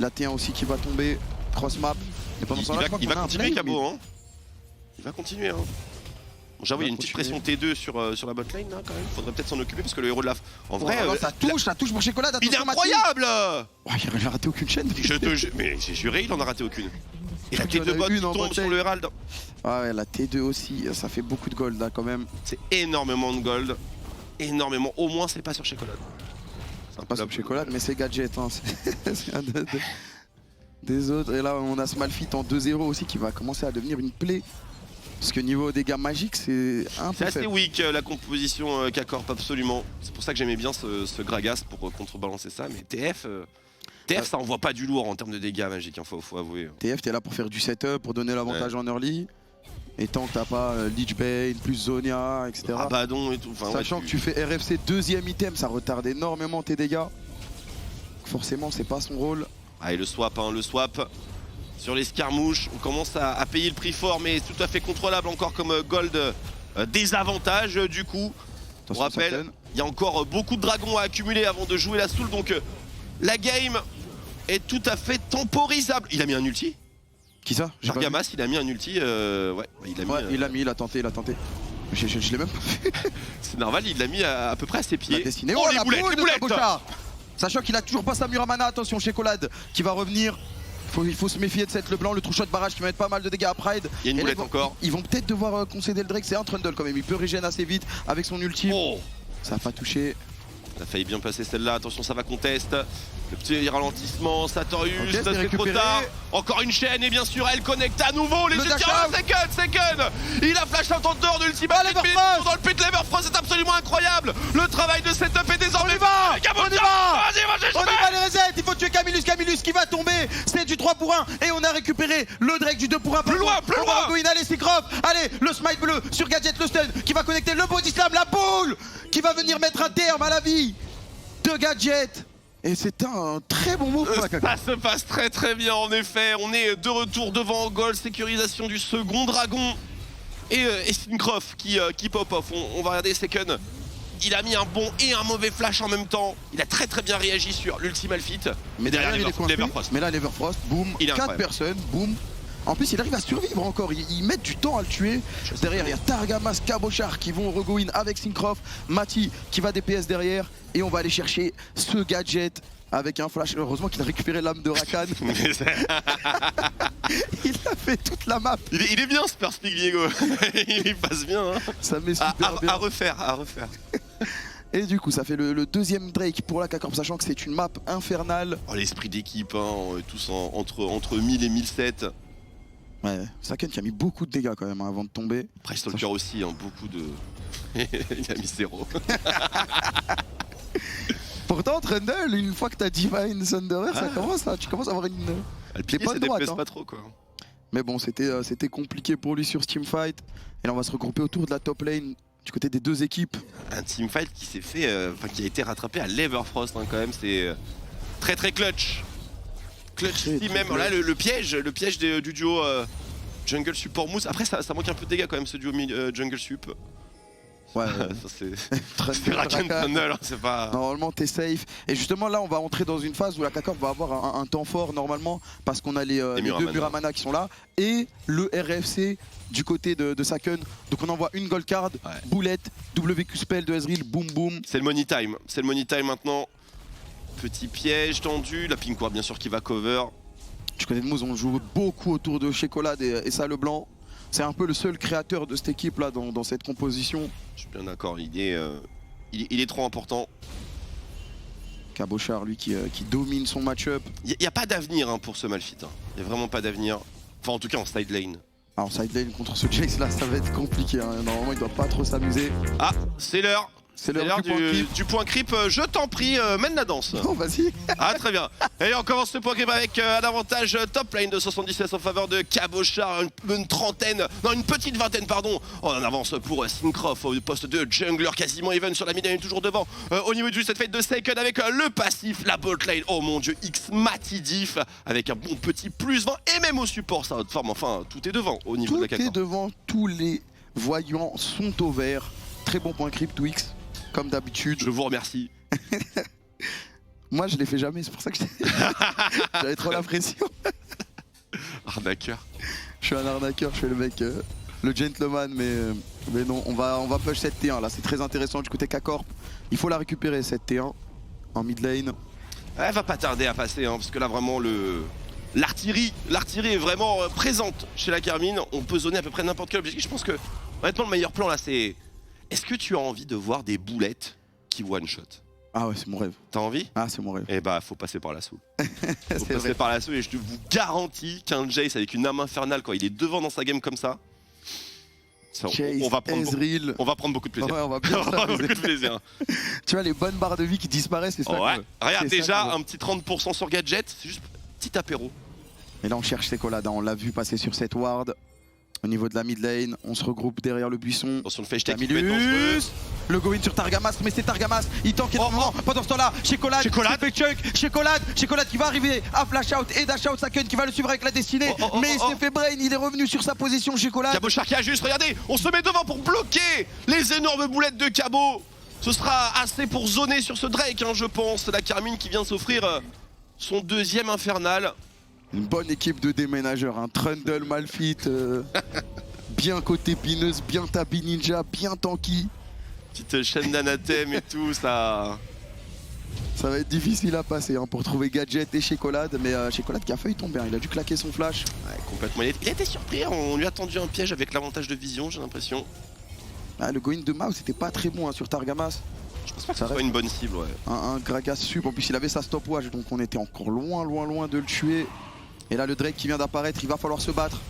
La T1 aussi qui va tomber. Cross map. Il va continuer Cabo, hein. Il va continuer, hein. Bon, j'avoue, il y a une petite pression T2 sur la botlane là quand même. Faudrait peut-être s'en occuper parce que le héros de la. En vrai. Ça touche pour Shekolad. Il est incroyable! Il a raté aucune chaîne. Mais j'ai juré, il en a raté aucune. Et la T2 bot qui tombe sur le Herald. Ah ouais, la T2 aussi, ça fait beaucoup de gold là quand même. C'est énormément de gold. Énormément. Au moins, c'est pas sur Shekolad. C'est pas sur Shekolad, mais c'est Gadget. Hein. C'est un des autres. Et là, on a Smalfit en 2-0 aussi qui va commencer à devenir une plaie. Parce que niveau dégâts magiques, c'est un peu c'est assez weak la composition K-Corp, absolument. C'est pour ça que j'aimais bien ce Gragas pour contrebalancer ça. Mais TF, ça envoie pas du lourd en termes de dégâts magiques, hein, faut avouer. TF, t'es là pour faire du setup, pour donner l'avantage en early. Et tant que t'as pas Lich Bane, plus Zonia, etc. Abaddon et tout. Enfin, sachant que tu fais RFC deuxième item, ça retarde énormément tes dégâts. Forcément, c'est pas son rôle. Ah, et le swap, hein, le swap. Sur les Scarmouches, on commence à payer le prix fort, mais tout à fait contrôlable encore comme gold désavantage du coup. On rappelle, il y a encore beaucoup de dragons à accumuler avant de jouer la soul, donc la game est tout à fait temporisable. Il a mis un ulti? Qui ça? Jargamas, il a mis un ulti, il a tenté. Je l'ai même pas fait. C'est normal, il l'a mis à peu près à ses pieds. Oh les boulettes, sachant qu'il a toujours pas sa Muramana, attention Shekolad qui va revenir. Il faut se méfier de cette Leblanc, le true shot barrage qui va mettre pas mal de dégâts à Pride. Il y a une boulette encore. Ils vont peut-être devoir concéder le Drake, c'est un Trundle quand même, il peut régénérer assez vite avec son ultime. Ça n'a pas touché. Ça a failli bien passer celle-là, attention ça va conteste. Le petit ralentissement, Sartorius, ça c'est trop tard. Encore une chaîne et bien sûr elle connecte à nouveau les Second. Il a flash out en dehors de l'ultimate dans le pit Leverfrost, c'est absolument incroyable. Le travail de setup est désormais... On y va les resets, il faut tuer Camillus qui va tomber. C'est du 3 pour 1 et on a récupéré le Drake du 2 pour 1. Plus loin. Allez Syncroft, allez le smite bleu sur Gadget, le stun qui va connecter le body slam, la boule qui va venir mettre un terme à la vie de Gadget. Et c'est un très bon move pour la K-Corp. Ça se passe très bien en effet. On est de retour devant en goal, sécurisation du second dragon. Et Syncroft qui pop off. On va regarder Second. Il a mis un bon et un mauvais flash en même temps. Il a très bien réagi sur l'ultime fit. Mais derrière il est coincé. Mais là Leverfrost, boum, 4 personnes, boum. En plus il arrive à survivre encore, ils mettent du temps à le tuer. Derrière il y a Targamas, Cabochard qui vont regoin avec Syncroft, Mati qui va DPS derrière. Et on va aller chercher ce Gadget avec un flash. Heureusement qu'il a récupéré l'âme de Rakan. Il a fait toute la map. Il est bien ce Perspeak Diego. Il passe bien. Hein. Ça met super bien. À refaire. Et du coup ça fait le deuxième Drake pour la K-Corp, sachant que c'est une map infernale. Oh, l'esprit d'équipe, hein, tous entre 1000 et 1007. Ouais, Saken qui a mis beaucoup de dégâts quand même avant de tomber. Après Stalker aussi, hein, beaucoup de... Il a mis 0. Pourtant Trundle, une fois que t'as Divine Thunderer, tu commences à avoir des bonnes droites. Pas trop, quoi. Mais bon, c'était compliqué pour lui sur ce teamfight. Et là on va se regrouper autour de la top lane du côté des deux équipes. Un teamfight qui s'est fait, qui a été rattrapé à Leverfrost, hein, quand même, c'est très clutch. Ici même, là le piège du duo Jungle Support Mousse. Après ça manque un peu de dégâts quand même ce duo Jungle Sup. Ouais, c'est Rakan, c'est pas... Normalement t'es safe. Et justement là on va entrer dans une phase où la K-Corp va avoir un temps fort normalement. Parce qu'on a les deux Muramana qui sont là. Et le RFC du côté de Saken. Donc on envoie une gold card, boulette, WQ spell de Ezreal, boum boum. C'est le money time maintenant. Petit piège tendu, la pink ward bien sûr qui va cover. Du côté de Mouz on joue beaucoup autour de Shekolad et ça Leblanc. C'est un peu le seul créateur de cette équipe là dans cette composition. Je suis bien d'accord, il est trop important. Cabochard lui qui domine son match-up. Il n'y a pas d'avenir pour ce Malphite, hein. Il n'y a vraiment pas d'avenir. Enfin en tout cas en side lane. Alors side lane contre ce Jax là ça va être compliqué, hein. Normalement il doit pas trop s'amuser. Ah c'est l'heure. C'est l'heure du point creep, je t'en prie, mène la danse. Oh vas-y. Ah très bien. Et on commence ce point creep avec un avantage top lane de 77 en faveur de Cabochard, une petite vingtaine pardon. On en avance pour Syncroft au poste de jungler quasiment even sur la mid lane toujours devant. Au niveau du cette fête de Second avec le passif, la bot lane, oh mon dieu, X Matidif avec un bon petit plus 20 et même au support ça haute forme, enfin tout est devant au niveau de la K-Corp. Tout est devant, tous les voyants sont au vert. Très bon point creep Twix. Comme d'habitude. Je vous remercie. Moi, je l'ai fait jamais, c'est pour ça que j'avais trop la pression. Arnaqueur. Je suis un arnaqueur, je fais le mec, le gentleman, mais non, on va push cette T1 là, c'est très intéressant du côté K-Corp. Il faut la récupérer cette T1 en mid lane. Elle va pas tarder à passer, hein, parce que là vraiment l'artillerie est vraiment présente chez la Carmine. On peut zoner à peu près n'importe quel objectif. Je pense que honnêtement le meilleur plan là c'est... Est-ce que tu as envie de voir des boulettes qui one-shot? Ah ouais, c'est mon rêve. T'as envie? Ah, c'est mon rêve. Eh bah faut passer par l'assaut. Faut passer par l'assaut et je te vous garantis qu'un Jace avec une âme infernale quand il est devant dans sa game comme ça, on va prendre beaucoup de plaisir. Ouais, on va prendre beaucoup de plaisir. Tu vois les bonnes barres de vie qui disparaissent, c'est ça. Ouais. Regarde déjà un petit 30% sur Gadget, c'est juste petit apéro. Et là on cherche Sekolad, on l'a vu passer sur cette ward. Au niveau de la mid lane, on se regroupe derrière le buisson. Attention le fetch qui peut être dangereux. Le go-in sur Targamas, mais c'est Targamas, il tank énormément. Pendant ce temps-là, Shekolad qui va arriver à flash out et dash out Saken qui va le suivre avec la destinée. Mais il s'est fait brain, il est revenu sur sa position Shekolad. Cabochard qui a juste, regardez, on se met devant pour bloquer les énormes boulettes de Cabo. Ce sera assez pour zoner sur ce Drake, hein, je pense. La Carmine qui vient s'offrir son deuxième infernal. Une bonne équipe de déménageurs, un Trundle Malfit, bien côté pineuse, bien Tabi Ninja, bien tanky. Petite chaîne d'anathème et tout, ça... Ça va être difficile à passer hein, pour trouver Gadget et Shekolad, mais Shekolad qui a failli tomber, hein, il a dû claquer son flash. Ouais, complètement, il a été surpris, on lui a tendu un piège avec l'avantage de vision, j'ai l'impression. Ah, le go-in de Mao c'était pas très bon hein, sur Targamas. Je pense pas que ça soit une bonne cible, ouais. Un Gragas sub, en plus il avait sa stopwatch, donc on était encore loin de le tuer. Et là le Drake qui vient d'apparaître, il va falloir se battre.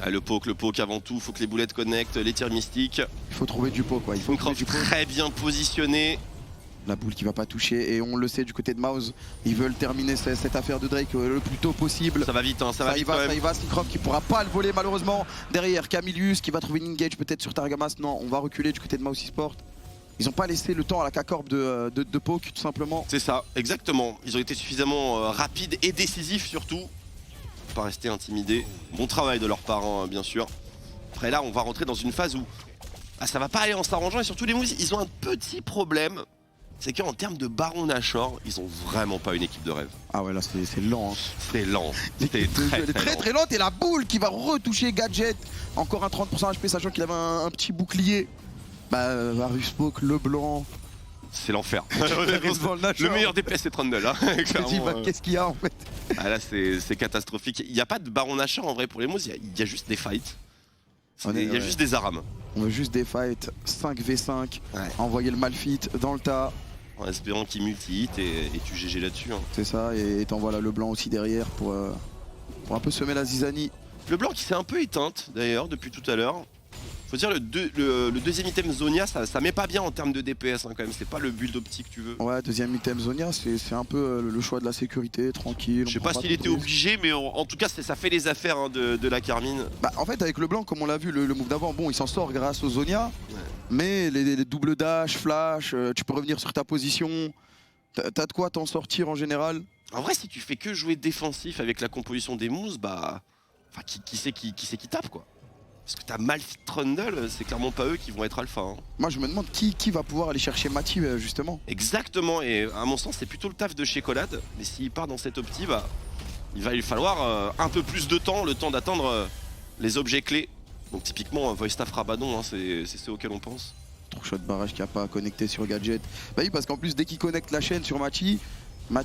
Ah, le poke avant tout, faut que les boulettes connectent, les tirs mystiques. Il faut trouver du poke, quoi. Il faut trouver du poke. Très bien positionné. La boule qui va pas toucher et on le sait du côté de Mouse, ils veulent terminer cette affaire de Drake le plus tôt possible. Ça va vite, hein, ça va vite quand même. Ça y va, Sneakrov qui pourra pas le voler malheureusement. Derrière Camilius qui va trouver une engage peut-être sur Targamas. Non, on va reculer du côté de Mouse Esport. Ils n'ont pas laissé le temps à la K-Corp de poke tout simplement. C'est ça, exactement. Ils ont été suffisamment rapides et décisifs surtout. Pas rester intimidés. Bon travail de leurs parents, hein, bien sûr. Après là, on va rentrer dans une phase où ça va pas aller en s'arrangeant et surtout les Moves, ils ont un petit problème. C'est qu'en termes de Baron Nashor, ils ont vraiment pas une équipe de rêve. Ah ouais, là c'est lent. Hein. C'est lent. C'était très lent. Et la boule qui va retoucher Gadget. Encore un 30% HP, sachant qu'il avait un petit bouclier. Bah, Varus Poke, Leblanc. C'est l'enfer. Le meilleur DPS c'est Trundle. Hein, qu'est-ce qu'il y a en fait? Ah là c'est catastrophique. Il n'y a pas de Baron Nashor en vrai pour les Moves, il y a juste des fights. Il y a juste des Aram. On veut juste des fights 5v5, envoyer le Malfit dans le tas. En espérant qu'il multi-hit et tu GG là-dessus. Hein. C'est ça, et t'envoies là le blanc aussi derrière pour un peu semer la zizanie. Le blanc qui s'est un peu éteinte d'ailleurs depuis tout à l'heure. Faut dire le deuxième item Zonia ça met pas bien en termes de DPS hein, quand même, c'est pas le build optique que tu veux. Ouais, deuxième item Zonia c'est un peu le choix de la sécurité, tranquille. Je sais pas s'il était obligé mais en tout cas ça fait les affaires hein, de la Carmine. Bah en fait avec le blanc comme on l'a vu le move d'avant, bon il s'en sort grâce aux Zonia. Ouais. Mais les doubles dash, flash, tu peux revenir sur ta position. T'as de quoi t'en sortir en général. En vrai si tu fais que jouer défensif avec la composition des moves, bah... Enfin qui c'est qui tape quoi. Parce que t'as Malfit Trundle, c'est clairement pas eux qui vont être alpha. Hein. Moi je me demande qui va pouvoir aller chercher Mati justement. Exactement, et à mon sens c'est plutôt le taf de Shekolad. Mais s'il part dans cette optique, bah, il va lui falloir un peu plus de temps, le temps d'atteindre les objets clés. Donc typiquement Voice Staff Rabadon, hein, c'est ceux auxquels on pense. Trop shot barrage qui a pas connecté sur Gadget. Bah oui parce qu'en plus dès qu'il connecte la chaîne sur Mati,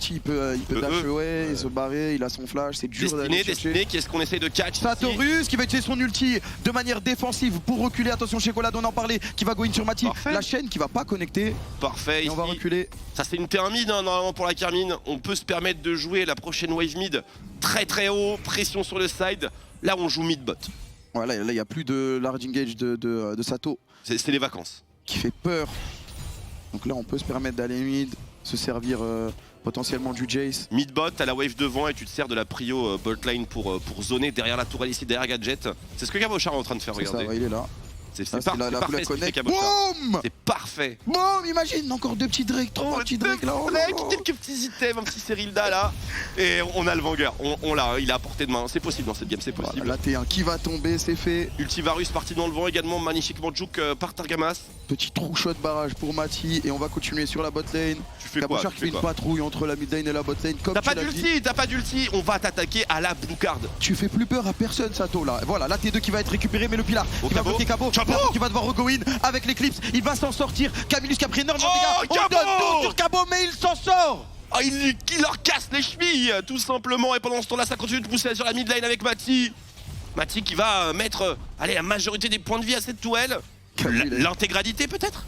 il peut dash away et se barrer, il a son flash, c'est dur d'aller chercher. Destiné, qu'est-ce qu'on essaie de catch Satorus qui va utiliser son ulti de manière défensive pour reculer, attention Shekolad on en parlait, qui va go in sur Mati. La chaîne qui va pas connecter. Parfait, et on va reculer. Ça c'est une terre mid hein, normalement pour la Carmine, on peut se permettre de jouer la prochaine wave mid très haut, pression sur le side, là on joue mid bot. Voilà, là il n'y a plus de large engage de Sato. C'est les vacances. Qui fait peur. Donc là on peut se permettre d'aller mid, se servir potentiellement du Jace. Mid bot, t'as la wave devant et tu te sers de la prio bot lane pour zoner derrière la tourelle ici, derrière Gadget. C'est ce que Cabochard est en train de faire, regardez. Ça, ouais, il est là. C'est parfait ce qu'il fait Cabochard. C'est parfait. Boum, imagine, encore deux petits Drake, trois petits Drake là. Quelques petits items, un petit Serilda là. Et on a le Vanguard, on l'a, il est à portée de main. C'est possible dans cette game, c'est possible. Voilà, la T1 qui va tomber, c'est fait. Ultivarus parti dans le vent également, magnifiquement juke par Targamas. Petit trou shot barrage pour Mati et on va continuer sur la bot lane. Tu fais quoi? Cabochard qui fait une patrouille entre la mid lane et la bot lane. T'as pas d'ulti, on va t'attaquer à la blue card. Tu fais plus peur à personne, Sato là. Voilà, là T2 qui va être récupéré, mais le pilar qui va bloquer Cabo. Qui va devoir re-go in avec l'éclipse. Il va s'en sortir. Camillus qui a pris énormément de dégâts. On donne tout sur Cabo, mais il s'en sort. Oh, il leur casse les chevilles, tout simplement. Et pendant ce temps-là, ça continue de pousser sur la mid lane avec Mati. Mati qui va mettre la majorité des points de vie à cette tourelle. L'intégralité peut-être.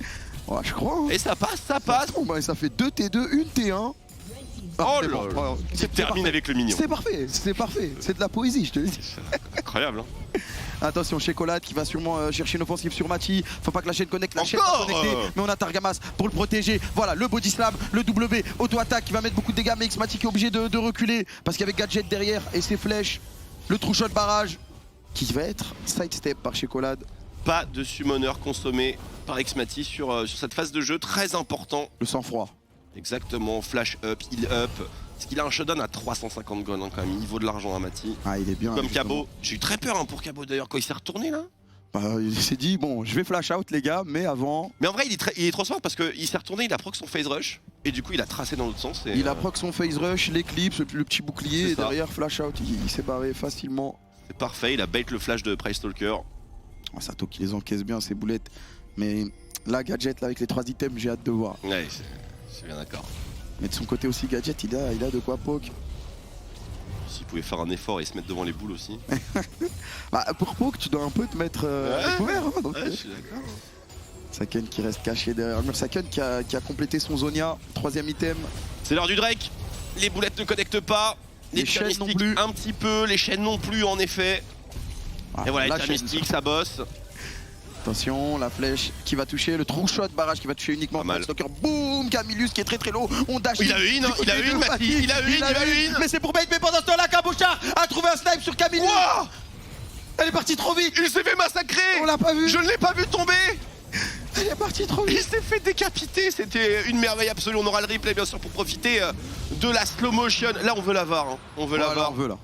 Ouais, je crois. Et ça passe, ça passe. Bon, bah, ça fait 2 T2, 1 T1. Oh là là. C'est terminé avec le mignon. C'est parfait, c'est parfait. C'est de la poésie, je te le dis. Incroyable. Hein. Attention, Shekolad qui va sûrement chercher une offensive sur Mati. Faut pas que la chaîne connecte, la chaîne va connecter. Mais on a Targamas pour le protéger. Voilà, le body slam, le W, auto-attaque qui va mettre beaucoup de dégâts. Mais Mati qui est obligé de reculer parce qu'avec Gadget derrière et ses flèches, le true shot barrage qui va être sidestep par Shekolad. Pas de summoner consommé par Xmati sur cette phase de jeu, très important. Le sang-froid. Exactement, flash up, heal up. Parce qu'il a un shutdown à 350 gold hein, quand même, il vaut de l'argent à Mati. Ah, il est bien. Comme Cabo. J'ai eu très peur hein, pour Cabo d'ailleurs quand il s'est retourné là. Bah, il s'est dit, bon, je vais flash out les gars, mais avant... Mais en vrai, il est trop smart parce qu'il s'est retourné, il a proc son phase rush. Et du coup, il a tracé dans l'autre sens. Et, il a proc son phase rush, l'éclipse, le petit bouclier, et derrière flash out, il s'est barré facilement. C'est parfait, il a bait le flash de Price Stalker. Oh, Sato qui les encaisse bien, ces boulettes. Mais là, Gadget, là, avec les 3 items, j'ai hâte de voir. Ouais, je suis bien d'accord. Mais de son côté aussi, Gadget, il a de quoi poke. S'il pouvait faire un effort et se mettre devant les boules aussi. Bah, pour poke, tu dois un peu te mettre couvert. Hein, donc, je suis d'accord. Saken qui reste caché derrière le mur. Saken qui a complété son Zonia, 3ème item. C'est l'heure du Drake. Les boulettes ne connectent pas. Les chaînes non plus. Un petit peu, les chaînes non plus en effet. Ah, et voilà, les mystiques, ça bosse. Attention, la flèche qui va toucher, le true shot barrage qui va toucher uniquement le Stalker. Boum, Camillus qui est très low. On dash. Il a eu une, Mati. Il a eu une. Mais c'est pour bait, mais pendant ce temps-là, Cabochard a trouvé un snipe sur Camillus. Wow, elle est partie trop vite. Il s'est fait massacrer. On l'a pas vu. Je ne l'ai pas vu tomber. Elle est partie trop vite. Il s'est fait décapiter. C'était une merveille absolue. On aura le replay bien sûr pour profiter de la slow motion. Là, on veut la voir. Hein. On veut la voir. On veut là.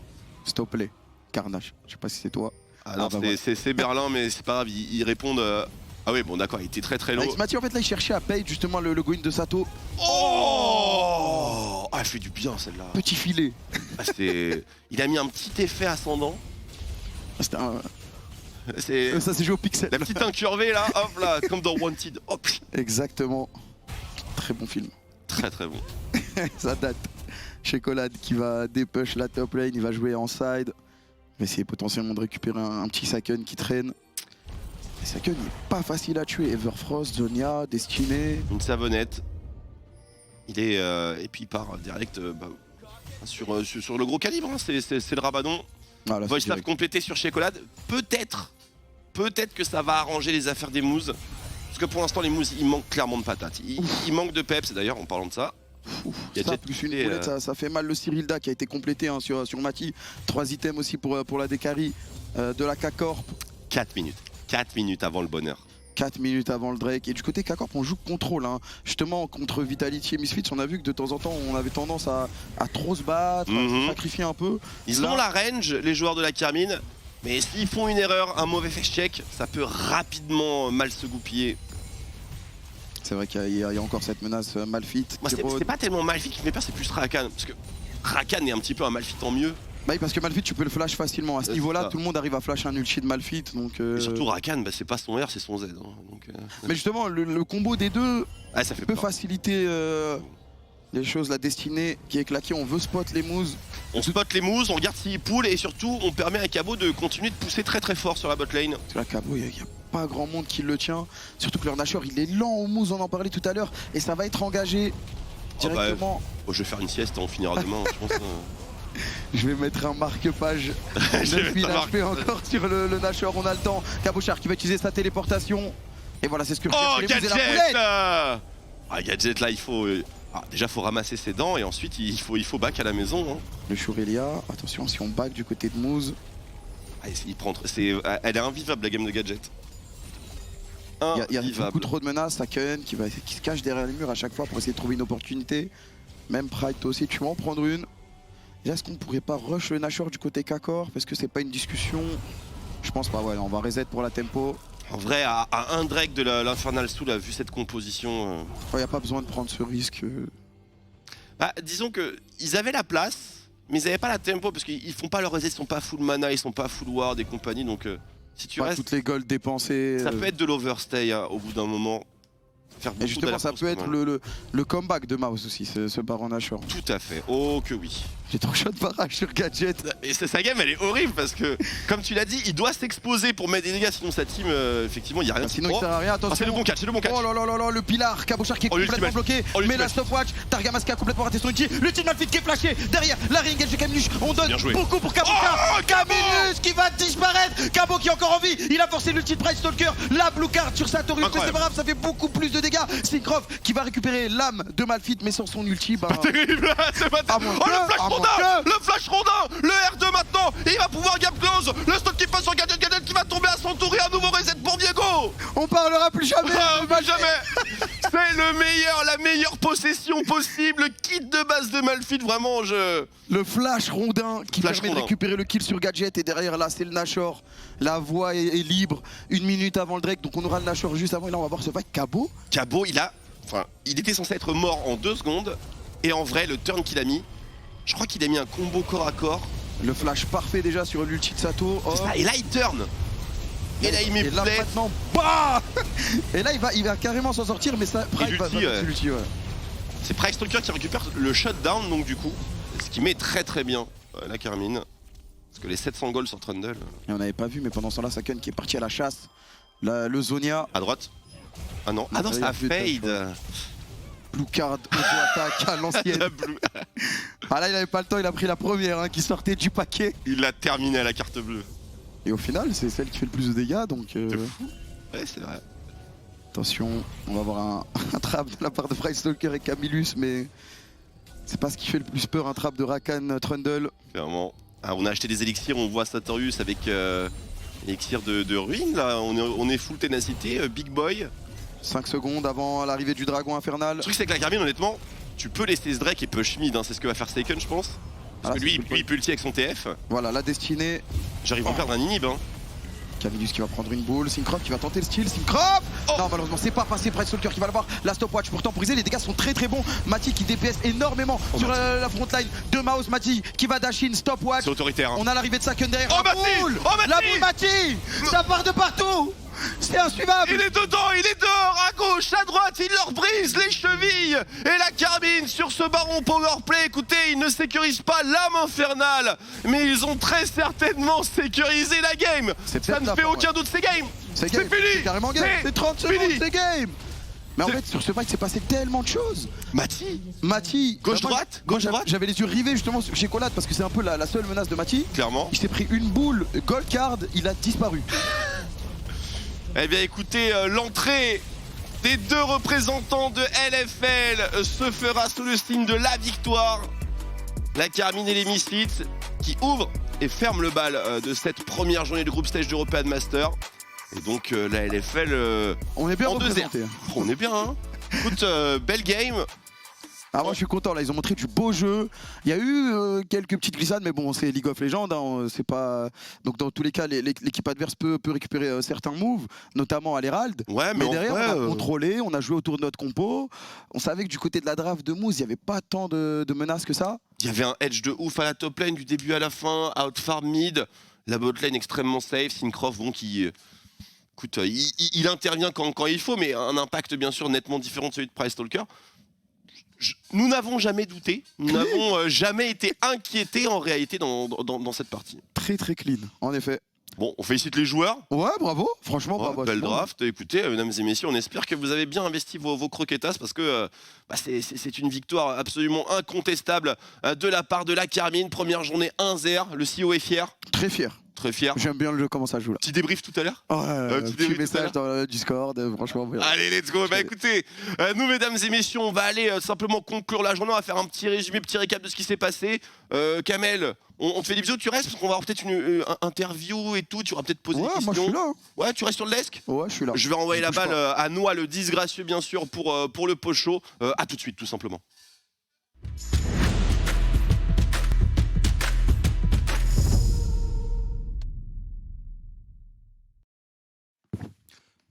Stop play. Carnage. Je sais pas si c'est toi. Ah non, c'est Berlin, mais c'est pas grave, ils répondent. Ah oui, bon d'accord, il était très low. Mathieu, en fait, là, il cherchait à payer justement le go-in de Sato. Oh, elle fait du bien celle-là. Petit filet. Ah, il a mis un petit effet ascendant. C'était un... Ça s'est joué au pixel. La petite incurvée là, hop là, comme dans Wanted. Hop. Exactement. Très bon film. Très bon. Ça date. Shekolad qui va dépush la top lane, il va jouer en side. Il va essayer potentiellement de récupérer un petit Saken qui traîne. Et Saken il est pas facile à tuer. Everfrost, Zonia, Destiné. Une savonnette. Il est. Et puis il part direct sur le gros calibre, hein. C'est le Rabadon. Ah, Voice Slap complété sur Shekolad. Peut-être que ça va arranger les affaires des moves. Parce que pour l'instant, les moves, il manque clairement de patates. Il manque de peps, d'ailleurs, en parlant de ça. Ça, plus une boulette, ça fait mal. Le Cyrilda qui a été complété hein, sur Mati. 3 items aussi pour la Dekari de la K-Corp. 4 minutes. 4 minutes avant le bonheur. 4 minutes avant le Drake. Et du côté K-Corp, on joue contrôle. Hein. Justement, contre Vitality et Misfits, on a vu que de temps en temps, on avait tendance à trop se battre, à se sacrifier un peu. Ils ont la range, les joueurs de la Carmine. Mais s'ils font une erreur, un mauvais face check, ça peut rapidement mal se goupiller. C'est vrai qu'il y a encore cette menace Malphite. Moi, c'est pas tellement Malphite qui me fait peur, c'est plus Rakan. Parce que Rakan est un petit peu un Malphite en mieux. Bah oui, parce que Malphite, tu peux le flash facilement. À ce niveau-là, tout le monde arrive à flash un ulti de Malphite. Donc, Et surtout Rakan, c'est pas son R, c'est son Z. Hein, donc, Mais justement, le combo des deux ça fait peut faciliter les choses. La destinée qui est claquée, on veut spot les moves. On spot les moves, on regarde s'ils pull et surtout, on permet à Cabo de continuer de pousser très fort sur la bot lane. Sur la Cabo, il n'y a pas grand monde qui le tient. Surtout que leur Nashor, il est lent au moves, on en parlait tout à l'heure. Et ça va être engagé directement. Je vais faire une sieste, on finira demain, je pense. Je vais mettre un marque-page de HP encore sur le Nashor, on a le temps. Cabochard qui va utiliser sa téléportation. Et voilà, c'est ce que Gadget Gadget là, il faut... déjà, faut ramasser ses dents et ensuite, il faut back à la maison. Hein. Le Shurelia, attention, si on back du côté de Moose. Elle est invivable, la game de Gadget. Il y a beaucoup trop de menaces. Saken qui se cache derrière les murs à chaque fois pour essayer de trouver une opportunité. Même Pride, toi aussi, tu vas en prendre une. Est-ce qu'on pourrait pas rush le Nashor du côté K-Corp? Parce que c'est pas une discussion. Je pense pas, ouais, on va reset pour la tempo. En vrai, à un Drake de l'Infernal Soul, a vu cette composition. Il n'y a pas besoin de prendre ce risque. Bah, disons qu'ils avaient la place, mais ils n'avaient pas la tempo parce qu'ils font pas leur reset, ils sont pas full mana, ils sont pas full ward et compagnie. Donc si tu restes. Toutes les golds dépensées. Ça peut être de l'overstay hein, au bout d'un moment. Et justement, ça peut être le comeback de Mouse aussi, ce Baron Nashor. Tout à fait, oh que oui. J'ai trop chaud de barrage sur Gadget. Et sa game, elle est horrible parce que, comme tu l'as dit, il doit s'exposer pour mettre des dégâts, sinon sa team, effectivement, il n'y a rien. Sinon, il sert à rien. Attention. C'est le bon catch, c'est le bon catch. Oh là là là là, le Pilar, Cabochard qui est complètement bloqué. Mais la stopwatch, Targamas qui a complètement raté son ulti. Le team Malphite qui est flashé. Derrière, la ring, de Caminus. On donne beaucoup pour Cabochard. Caminus qui va disparaître. Cabo qui est encore en vie. Il a forcé l'ulti de Price Stalker. La blue card sur Satorus. Mais c'est pas grave, ça fait beaucoup plus de dégâts. Syncroft qui va récupérer l'âme de Malphite, mais sans son ulti. Pas terrible, c'est pas terrible. Oh, le flash rondin, le flash rondin, le R2 maintenant, et il va pouvoir gap close. Le stun qui passe sur Gadget, Gadget qui va tomber à son tour et un nouveau reset pour Diego. On parlera plus jamais. Plus jamais. C'est le meilleur, la meilleure possession possible. Kit de base de Malphite, vraiment Le flash rondin qui permet de récupérer le kill sur Gadget et derrière là c'est le Nashor. La voie est libre 1 minute avant le Drake, donc on aura le Nashor juste avant et là on va voir ce fight. Cabo, il était censé être mort en 2 secondes et en vrai le turn qu'il a mis, je crois qu'il a mis un combo corps à corps. Le flash parfait déjà sur l'ulti de Sato. Oh. Et là il turn. Et là il met là maintenant, bah et là il va carrément s'en sortir, mais ça Price va l'ulti. Ouais. C'est Price Stalker qui récupère le shutdown donc du coup, ce qui met très très bien la Carmine. Parce que les 700 goals sur Trundle. Et on n'avait pas vu, mais pendant ce temps-là, Saken qui est parti à la chasse. Le Zonia. À droite. Ah non, ça a fade. Blue card, auto-attaque à l'ancienne. Ah là, il avait pas le temps, il a pris la première qui sortait du paquet. Il l'a terminé à la carte bleue. Et au final, c'est celle qui fait le plus de dégâts, donc... C'est fou. Ouais, c'est vrai. Attention, on va avoir un trap de la part de Price Stalker et Camillus, mais... C'est pas ce qui fait le plus peur, un trap de Rakan Trundle. Clairement. Ah, on a acheté des élixirs, on voit Satorius avec élixir de ruine là, on est full ténacité, Big Boy. 5 secondes avant l'arrivée du dragon infernal. Le truc c'est que la Carmine honnêtement, tu peux laisser ce Drake et push mid, c'est ce que va faire Staken je pense. Parce que lui il peut ulti avec son TF. Voilà la destinée. J'arrive à en perdre un inhib. Camillus qui va prendre une boule, Syncroft qui va tenter le steal, Syncroft. Non malheureusement c'est pas passé, Price Stalker qui va l'avoir, la stopwatch pour temporiser, les dégâts sont très très bons. Mati qui DPS énormément sur la frontline de Mouse, Mati qui va dash in, stopwatch. C'est autoritaire. On a l'arrivée de Saken derrière, la boule Mati. Ça part de partout. C'est insuivable. Il est dedans, il est dehors, à gauche, à droite, il leur brise les chevilles. Et la Carmine sur ce baron powerplay, écoutez, ils ne sécurisent pas l'âme infernale, mais ils ont très certainement sécurisé la game. Ça ne fait aucun doute, c'est game. C'est fini. C'est carrément game, c'est 30 secondes, c'est game. Mais en fait sur ce fight c'est passé tellement de choses. Mati Gauche-droite. J'avais les yeux rivés justement chez Colade parce que c'est un peu la seule menace de Mati. Clairement. Il s'est pris une boule, gold card, il a disparu. Eh bien écoutez, l'entrée des 2 représentants de LFL se fera sous le signe de la victoire. La Carmine et les Misfits qui ouvrent et ferment le bal de cette première journée de groupe stage d'European Master. Et donc la LFL on est bien en 2-0. On est bien hein. Écoute, belle game. Ah moi je suis content là, ils ont montré du beau jeu. Il y a eu quelques petites glissades mais bon c'est League of Legends, c'est pas... Donc dans tous les cas l'équipe adverse peut récupérer certains moves, notamment à l'Herald. Ouais, mais derrière on a contrôlé, on a joué autour de notre compo. On savait que du côté de la draft de Moose, il n'y avait pas tant de menaces que ça. Il y avait un edge de ouf à la top lane du début à la fin, out farm mid, la bot lane extrêmement safe, Syncroft qui... Écoute, il intervient quand il faut, mais un impact bien sûr nettement différent de celui de Price Stalker. Nous n'avons jamais douté, nous n'avons jamais été inquiétés en réalité dans cette partie. Très très clean, en effet. Bon, on félicite les joueurs. Ouais, bravo, franchement bravo. Belle draft. Écoutez, mesdames et messieurs, on espère que vous avez bien investi vos croquetas parce que c'est une victoire absolument incontestable de la part de la Carmine. Première journée 1-0, le CEO est fier. Très fier. Très fier. J'aime bien le jeu, comment ça joue là. Petit débrief tout à l'heure. Petit message dans le Discord, franchement. Allez, let's go. Bah écoutez, nous mesdames et messieurs, on va aller simplement conclure la journée. On va faire un petit résumé, petit récap de ce qui s'est passé. Kamel, on te fait des bisous, tu restes parce qu'on va avoir peut-être une interview et tout. Tu auras peut-être posé des questions. Moi je suis là. Ouais, tu restes sur le desk. Ouais, je suis là. Je vais envoyer la balle à Noah, le disgracieux bien sûr, pour le post-show. À tout de suite, tout simplement.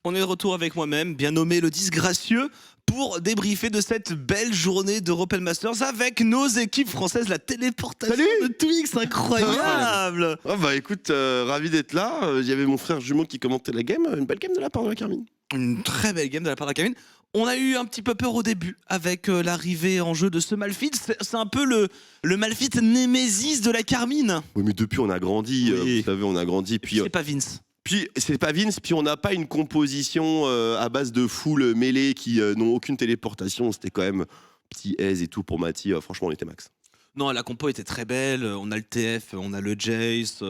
On est de retour avec moi-même, bien nommé le disgracieux, pour débriefer de cette belle journée d'European Masters avec nos équipes françaises. La téléportation de Twix, incroyable. Bah écoute, ravi d'être là. Il y avait mon frère jumeau qui commentait la game. Une belle game de la part de la Carmine. Une très belle game de la part de la Carmine. On a eu un petit peu peur au début avec l'arrivée en jeu de ce Malphite. C'est un peu le Malphite némésis de la Carmine. Oui, mais depuis on a grandi, Oui. vous savez, on a grandi. Puis c'est pas Vince. Puis c'est pas Vince, puis on n'a pas une composition à base de full mêlée qui n'ont aucune téléportation. C'était quand même petit aise et tout pour Mati. Franchement, on était max. Non, la compo était très belle. On a le TF, on a le Jace.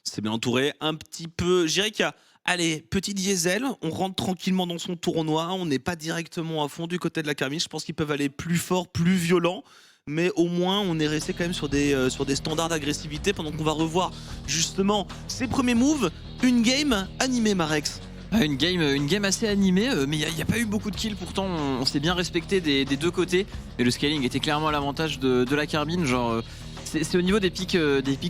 C'est bien entouré. Un petit peu. Je dirais qu'il y a. Allez, petit diesel. On rentre tranquillement dans son tournoi. On n'est pas directement à fond du côté de la Carmine. Je pense qu'ils peuvent aller plus fort, plus violent. Mais au moins, on est resté quand même sur des standards d'agressivité pendant qu'on va revoir justement ses premiers moves. Une game animée, Marex. Une game assez animée, mais il n'y a pas eu beaucoup de kills. Pourtant, on s'est bien respecté des deux côtés. Mais le scaling était clairement à l'avantage de la Carmine. Genre, c'est au niveau des pick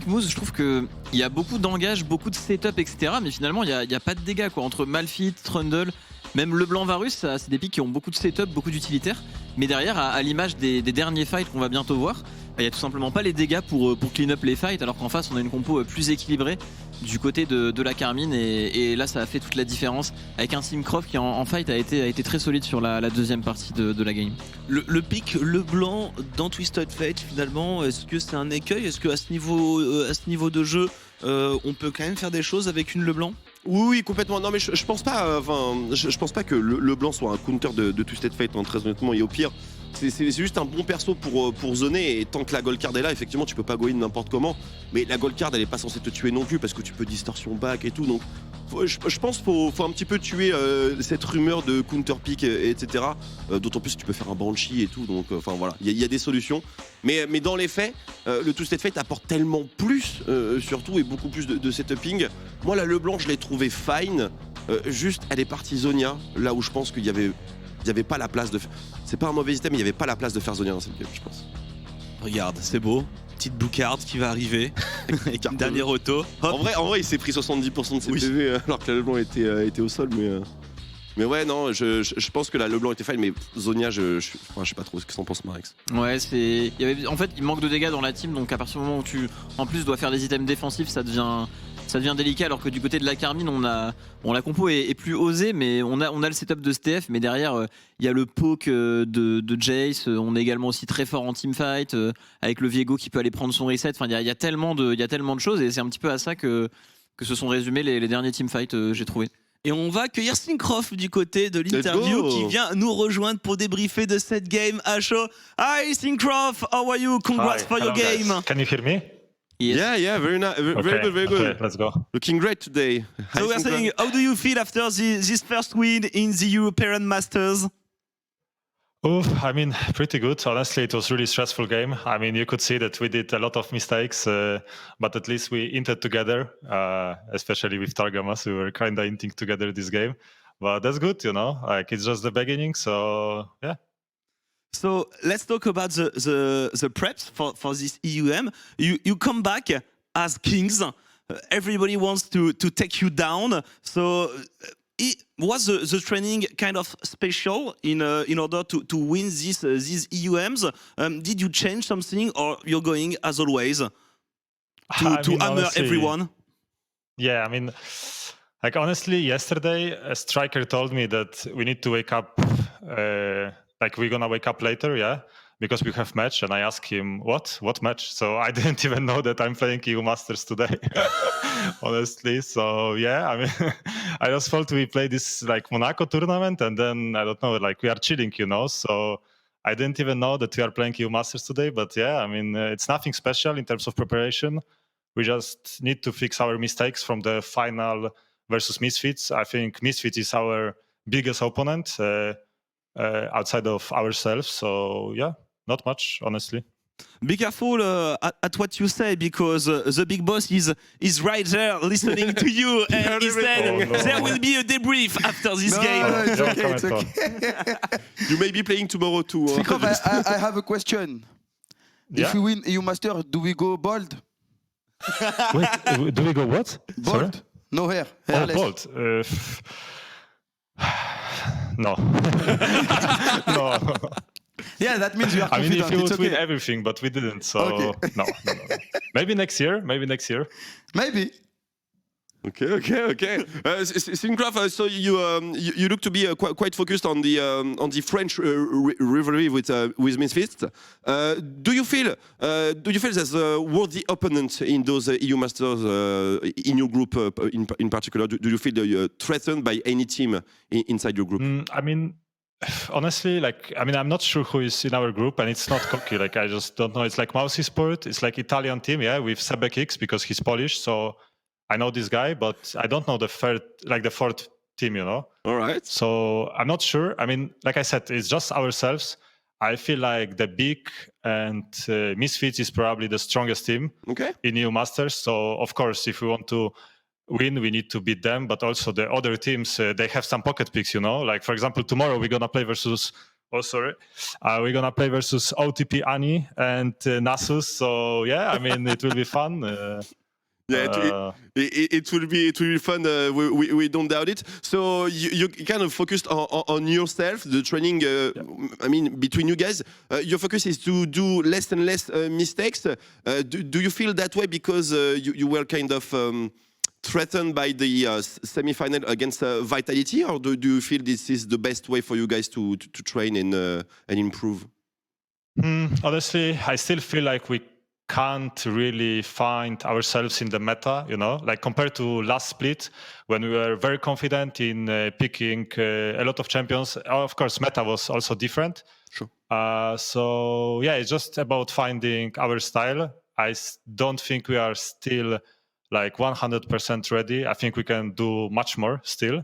moves, je trouve qu'il y a beaucoup d'engage, beaucoup de setup, etc. Mais finalement, il n'y a pas de dégâts quoi. Entre Malphite, Trundle, même Leblanc Varus, c'est des picks qui ont beaucoup de setup, beaucoup d'utilitaires. Mais derrière, à l'image des derniers fights qu'on va bientôt voir, il n'y a tout simplement pas les dégâts pour clean up les fights, alors qu'en face, on a une compo plus équilibrée du côté de la Carmine. Et là, ça a fait toute la différence avec un Simcroft qui en fight a été très solide sur la deuxième partie de la game. Le pick Leblanc dans Twisted Fate, finalement, est-ce que c'est un écueil? Est-ce qu'à ce niveau de jeu, on peut quand même faire des choses avec une Leblanc? Oui, complètement. Non, mais je pense pas. Je pense pas que le blanc soit un counter de Twisted Fate, très honnêtement. Et au pire, c'est juste un bon perso pour zoner. Et tant que la gold card est là, effectivement, tu peux pas go in n'importe comment. Mais la gold card, elle est pas censée te tuer non plus parce que tu peux distorsion back et tout. Donc, je pense qu'il faut un petit peu tuer cette rumeur de counter pick, etc. D'autant plus que tu peux faire un Banshee et tout. Donc, enfin voilà, il y a des solutions. Mais dans les faits, le Twisted Fate apporte tellement plus, surtout, et beaucoup plus de setuping. Moi, la Leblanc, je l'ai trouvé fine. Juste, elle est partie Zonia, là où je pense qu'il y avait pas la place de. C'est pas un mauvais item, mais il y avait pas la place de faire Zonia dans cette game, je pense. Regarde, c'est beau. Petite blue card qui va arriver. Avec une dernière auto. En vrai, il s'est pris 70% de ses PV alors que la Leblanc était au sol, mais ouais, non, je pense que la Leblanc était fine, mais Zonia, je sais pas trop ce que t'en penses, Marex. Ouais, en fait, il manque de dégâts dans la team, donc à partir du moment où tu, en plus, dois faire des items défensifs, ça devient délicat, alors que du côté de la Carmine, la compo est plus osée, mais on a le setup de STF, mais derrière, il y a le poke de Jace, on est également aussi très fort en teamfight, avec le Viego qui peut aller prendre son reset, enfin, il y a tellement de choses, et c'est un petit peu à ça que se sont résumés les derniers teamfights, j'ai trouvé. Et on va accueillir Syncroft du côté de l'interview qui vient nous rejoindre pour débriefer de cette game à chaud. Hi Syncroft, how are you? Congrats for your game. Guys. Can you hear me? Yes. Yeah, very nice, very good. Okay, let's go. Looking great today. So we're saying, how do you feel after this first win in the European Masters? Oh, I mean, pretty good. Honestly, it was a really stressful game. I mean, you could see that we did a lot of mistakes, but at least we inted together, especially with Targamas. We were kind of inting together this game. But that's good, like it's just the beginning. So, yeah. So let's talk about the preps for this EUM. You come back as kings. Everybody wants to take you down. So was the training kind of special in order to win these EUMs? Did you change something, or you're going as always to hammer honestly, everyone? Yeah, I mean, like honestly, yesterday a striker told me that we need to wake up. Like we're gonna wake up later, yeah, because we have match. And I asked him, what match? So I didn't even know that I'm playing EU Masters today, honestly. So yeah, I mean, I just thought we play this like Monaco tournament, and then I don't know, like we are chilling, So I didn't even know that we are playing EU Masters today. But yeah, I mean, it's nothing special in terms of preparation. We just need to fix our mistakes from the final versus Misfits. I think Misfits is our biggest opponent. Outside of ourselves, so yeah, not much, honestly. Be careful at what you say, because the big boss is right there listening to you, and he said there will be a debrief after this game. It's okay. You may be playing tomorrow too. I have a question. Yeah? If we win EU Master, do we go bold? Wait, do we go what? Bold. Sorry? No hair. Oh, Hairless. bold. No. No. Yeah, that means you are I mean, confident. if we It's would okay. win everything, but we didn't. So Okay. no. Maybe next year. Maybe. Okay. Syncraft, so you look to be quite focused on the French rivalry with Misfits. Do you feel there's a worthy opponent in those EU Masters in your group in particular? Do you feel threatened by any team inside your group? I mean, honestly, I'm not sure who is in our group, and it's not cocky. I just don't know. It's like Mousy Sport. It's like Italian team, yeah, with Sebekix because he's Polish. So I know this guy, but I don't know the fourth team, you know. All right. So I'm not sure. I mean, like I said, it's just ourselves. I feel like the Big and Misfits is probably the strongest team in EU Masters. So of course, if we want to win, we need to beat them. But also the other teams, they have some pocket picks, you know. Like for example, tomorrow we're gonna play versus. We're gonna play versus OTP Ani and Nasus. So yeah, I mean, it will be fun. Yeah, it will be fun. We don't doubt it. So you kind of focused on yourself, the training. I mean, between you guys, your focus is to do less and less mistakes. Do you feel that way because you were kind of threatened by the semi-final against Vitality, or do you feel this is the best way for you guys to train and improve? Honestly, I still feel like we can't really find ourselves in the meta, you know, like compared to last split when we were very confident in picking a lot of champions. Of course, meta was also different. Sure. So yeah, it's just about finding our style. I don't think we are still like 100% ready. I think we can do much more still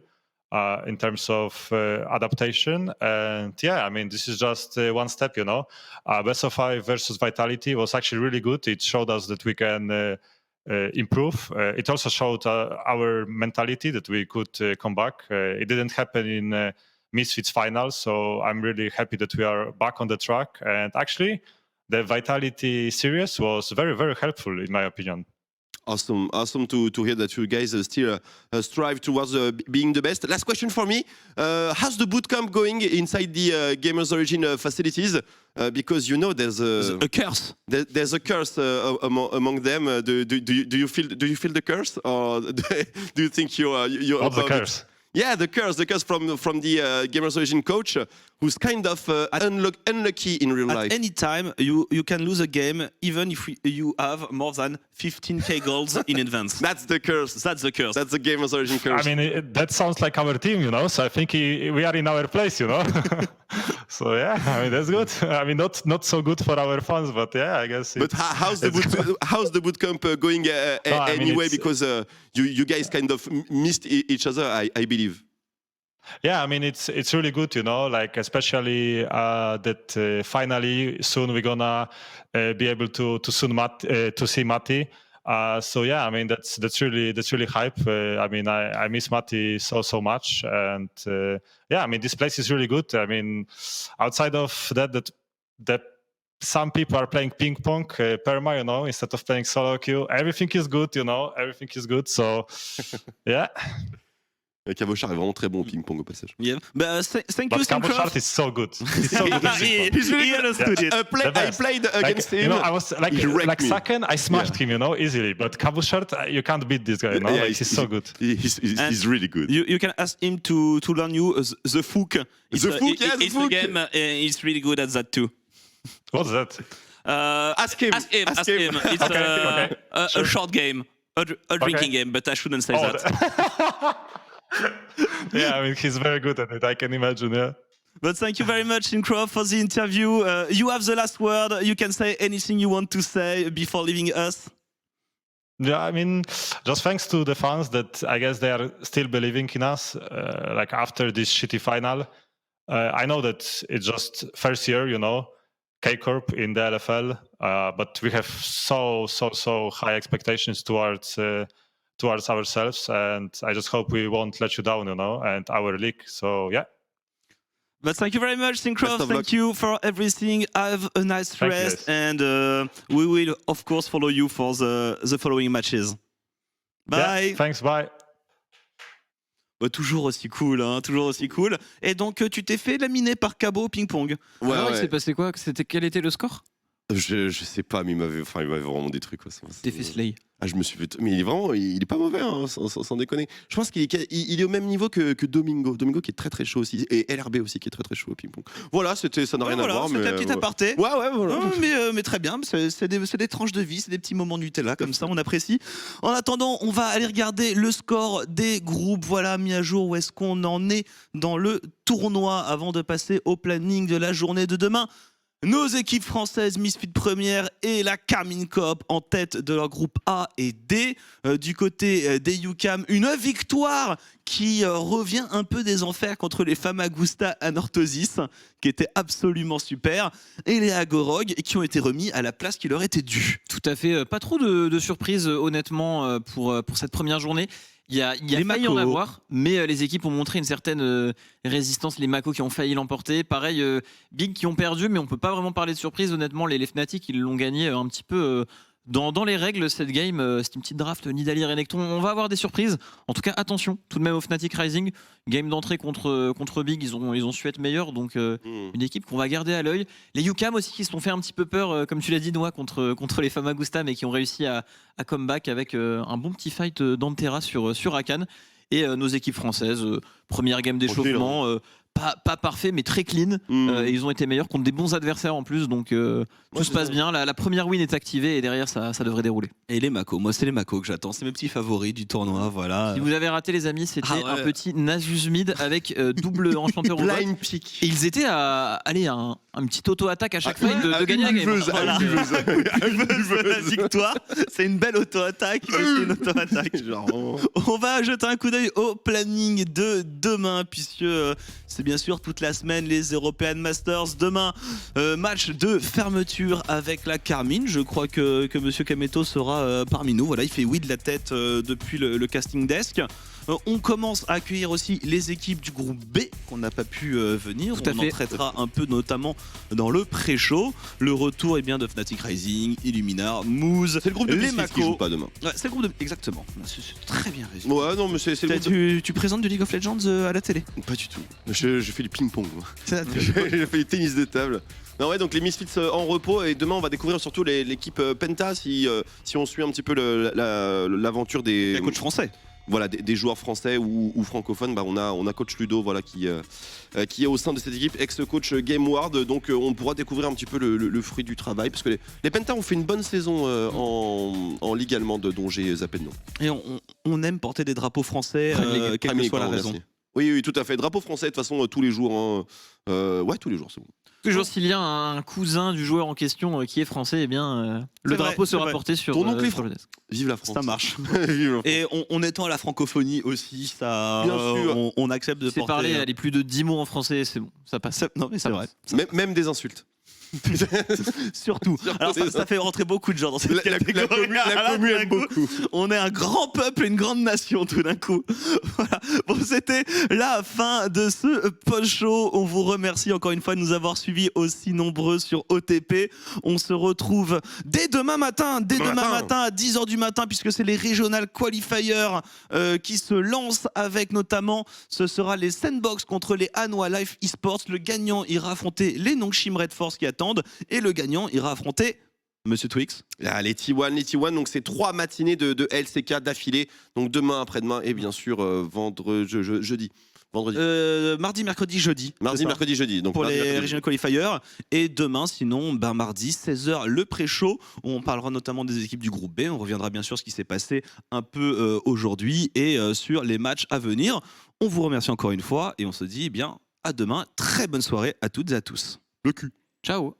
in terms of adaptation. And yeah, I mean, this is just one step, you know. Best of 5 versus Vitality was actually really good. It showed us that we can improve. It also showed our mentality that we could come back. It didn't happen in Misfits final, so I'm really happy that we are back on the track. And actually, the Vitality series was very, very helpful, in my opinion. Awesome to hear that you guys still strive towards being the best. Last question for me. How's the bootcamp going inside the Gamers Origin facilities? Because you know there's a curse. There's a curse among them. Do you feel the curse, or do you think you're What's the curse? Yeah, the curse from the Gamers Origin coach, who's kind of unlucky in real life. At any time, you can lose a game, even if you have more than 15k golds in advance. That's the curse. That's the curse. That's the Gamers Origin curse. I mean, that sounds like our team, you know. So I think we are in our place, you know. So yeah, I mean that's good. I mean, not so good for our fans, but yeah, I guess. But how's the bootcamp going anyway? Because you guys kind of missed each other, I believe. Yeah, I mean it's really good, you know, like especially that finally soon we're gonna be able to see Matti. So yeah, I mean that's really hype. I mean I miss Matti so much, and yeah, I mean this place is really good. I mean outside of that some people are playing ping pong perma, you know, instead of playing solo queue. Everything is good, you know, everything is good. So yeah. Cabochard est vraiment très bon au ping-pong au passage. Yeah, but thank you, Cabochard is so good. He's so good. He's really understood it. I played against him. You know, I was like second, I smashed him, you know, easily. But Cabochard, you can't beat this guy, you know? Yeah, like, he's so good. He's really good. You can ask him to learn you the Fook. The Fook, yeah, the it's Fook. a game. He's really good at that too. What's that? Ask him. It's Okay. a short game, a drinking game, but I shouldn't say that. Yeah, I mean, he's very good at it, I can imagine, yeah. But thank you very much, Syncraft, for the interview. You have the last word. You can say anything you want to say before leaving us. Yeah, I mean, just thanks to the fans that I guess they are still believing in us, like after this shitty final. I know that it's just first year, you know, K-Corp in the LFL, but we have so high expectations towards ourselves, and I just hope we won't let you down, you know, and our league. So yeah. But thank you very much, Syncraft. Thank you for everything. Have a nice rest, and we will, of course, follow you for the following matches. Bye. Yeah, thanks. Bye. Bah, toujours aussi cool, hein, toujours aussi cool. Et donc, tu t'es fait laminer par Cabo au ping-pong. Alors, il s'est passé quoi? Quel était le score? Je sais pas, mais il m'avait vraiment des trucs. T'es fait slay. Ah, je me suis fait. Mais il est pas mauvais, hein, sans déconner. Je pense qu'il est au même niveau que Domingo. Domingo qui est très très chaud aussi. Et LRB aussi qui est très très chaud au ping-pong. Voilà, ça n'a rien à voir. C'était un petit aparté. Ouais, voilà. Non, mais très bien, c'est des tranches de vie, c'est des petits moments Nutella, comme ça, on apprécie. En attendant, on va aller regarder le score des groupes. Voilà, mis à jour, où est-ce qu'on en est dans le tournoi avant de passer au planning de la journée de demain. Nos équipes françaises, Misfit première et la Carmine Coop en tête de leur groupe A et D. Du côté des UCAM, une victoire qui revient un peu des enfers contre les Famagusta Anorthosis, qui était absolument super, et les Agorog, qui ont été remis à la place qui leur était due. Tout à fait, pas trop de surprises honnêtement pour cette première journée. Il y a failli en avoir, mais les équipes ont montré une certaine résistance. Les Mako qui ont failli l'emporter. Pareil, Big qui ont perdu, mais on peut pas vraiment parler de surprise. Honnêtement, les Fnatic, ils l'ont gagné un petit peu dans les règles. Cette game, c'est une petite draft Nidalee Renekton. On va avoir des surprises. En tout cas, attention tout de même au Fnatic Rising. Game d'entrée contre Big, ils ont su être meilleurs. Donc, une équipe qu'on va garder à l'œil. Les UCAM aussi qui se sont fait un petit peu peur, comme tu l'as dit, Noah, contre les Famagusta, mais qui ont réussi à comeback avec un bon petit fight d'Antera sur Rakan. Et nos équipes françaises, première game d'échauffement, pas parfait, mais très clean. Et ils ont été meilleurs contre des bons adversaires en plus, donc tout se passe bien. La première win est activée et derrière ça devrait dérouler. Et les Mako, moi c'est les Mako que j'attends, c'est mes petits favoris du tournoi, voilà. Si vous avez raté les amis, c'était un petit Nasus mid avec double enchanteur blind pick. Et ils étaient à un petit auto-attaque à chaque fois de gagner la game. Voilà. La victoire, c'est une belle auto-attaque, mais c'est une auto-attaque. On va jeter un coup d'œil au planning de demain, puisque c'est bien sûr toute la semaine les European Masters. Demain, match de fermeture avec la Carmine. Je crois que Monsieur Kameto sera parmi nous. Voilà, il fait oui de la tête depuis le casting desk. On commence à accueillir aussi les équipes du groupe B qu'on n'a pas pu venir. On en traitera un peu notamment dans le pré-show. Le retour est bien de Fnatic Rising, Illuminar, Moose, c'est le groupe de les Mako qui joue pas demain. Ouais, c'est le groupe de... Exactement. C'est très bien résumé. Ouais, non, mais c'est le groupe tu présentes du League of Legends à la télé? Pas du tout. Je fais du ping-pong. J'ai fait du tennis de table. Non, ouais, donc les Misfits en repos, et demain on va découvrir surtout l'équipe Penta si on suit un petit peu l'aventure des coachs français. Voilà, des joueurs français ou francophones. Bah, on a coach Ludo, voilà, qui est au sein de cette équipe, ex-coach GameWard. Donc on pourra découvrir un petit peu le fruit du travail, parce que les Penta ont fait une bonne saison en ligue allemande, dont j'ai zappé le nom. Et on aime porter des drapeaux français, quelle que soit la raison. Oui, tout à fait. Drapeau français, de toute façon, tous les jours. Ouais, tous les jours, c'est bon. Toujours s'il y a un cousin du joueur en question qui est français, eh bien, le drapeau sera porté sur ton oncle sur le desk. Vive la France. Ça marche. Et on étend à la francophonie aussi, ça, on accepte de porter. Parler, aller plus de 10 mots en français, c'est bon, ça passe. Non, mais c'est vrai. Même des insultes. Surtout. Alors ça fait rentrer beaucoup de gens dans cette catégorie. La commune aime beaucoup. On est un grand peuple, une grande nation tout d'un coup. Voilà. Bon, c'était la fin de ce post-show. On vous remercie encore une fois de nous avoir suivis aussi nombreux sur OTP. On se retrouve dès demain matin à 10h du matin, puisque c'est les Regional Qualifiers qui se lancent avec notamment, ce sera les Sandbox contre les Hanwha Life Esports. Le gagnant ira affronter les Nongshim Red Force qui attendent, et le gagnant ira affronter Monsieur Twix. Ah, les T1, donc c'est 3 matinées de LCK d'affilée, donc demain, après-demain et bien sûr jeudi. Mardi, mercredi, jeudi. Mardi, mercredi, jeudi. Donc pour les Regional Qualifiers. Et demain, sinon, mardi, 16h, le pré-show, où on parlera notamment des équipes du groupe B. On reviendra bien sûr sur ce qui s'est passé un peu aujourd'hui et sur les matchs à venir. On vous remercie encore une fois et on se dit à demain. Très bonne soirée à toutes et à tous. Le cul. Ciao.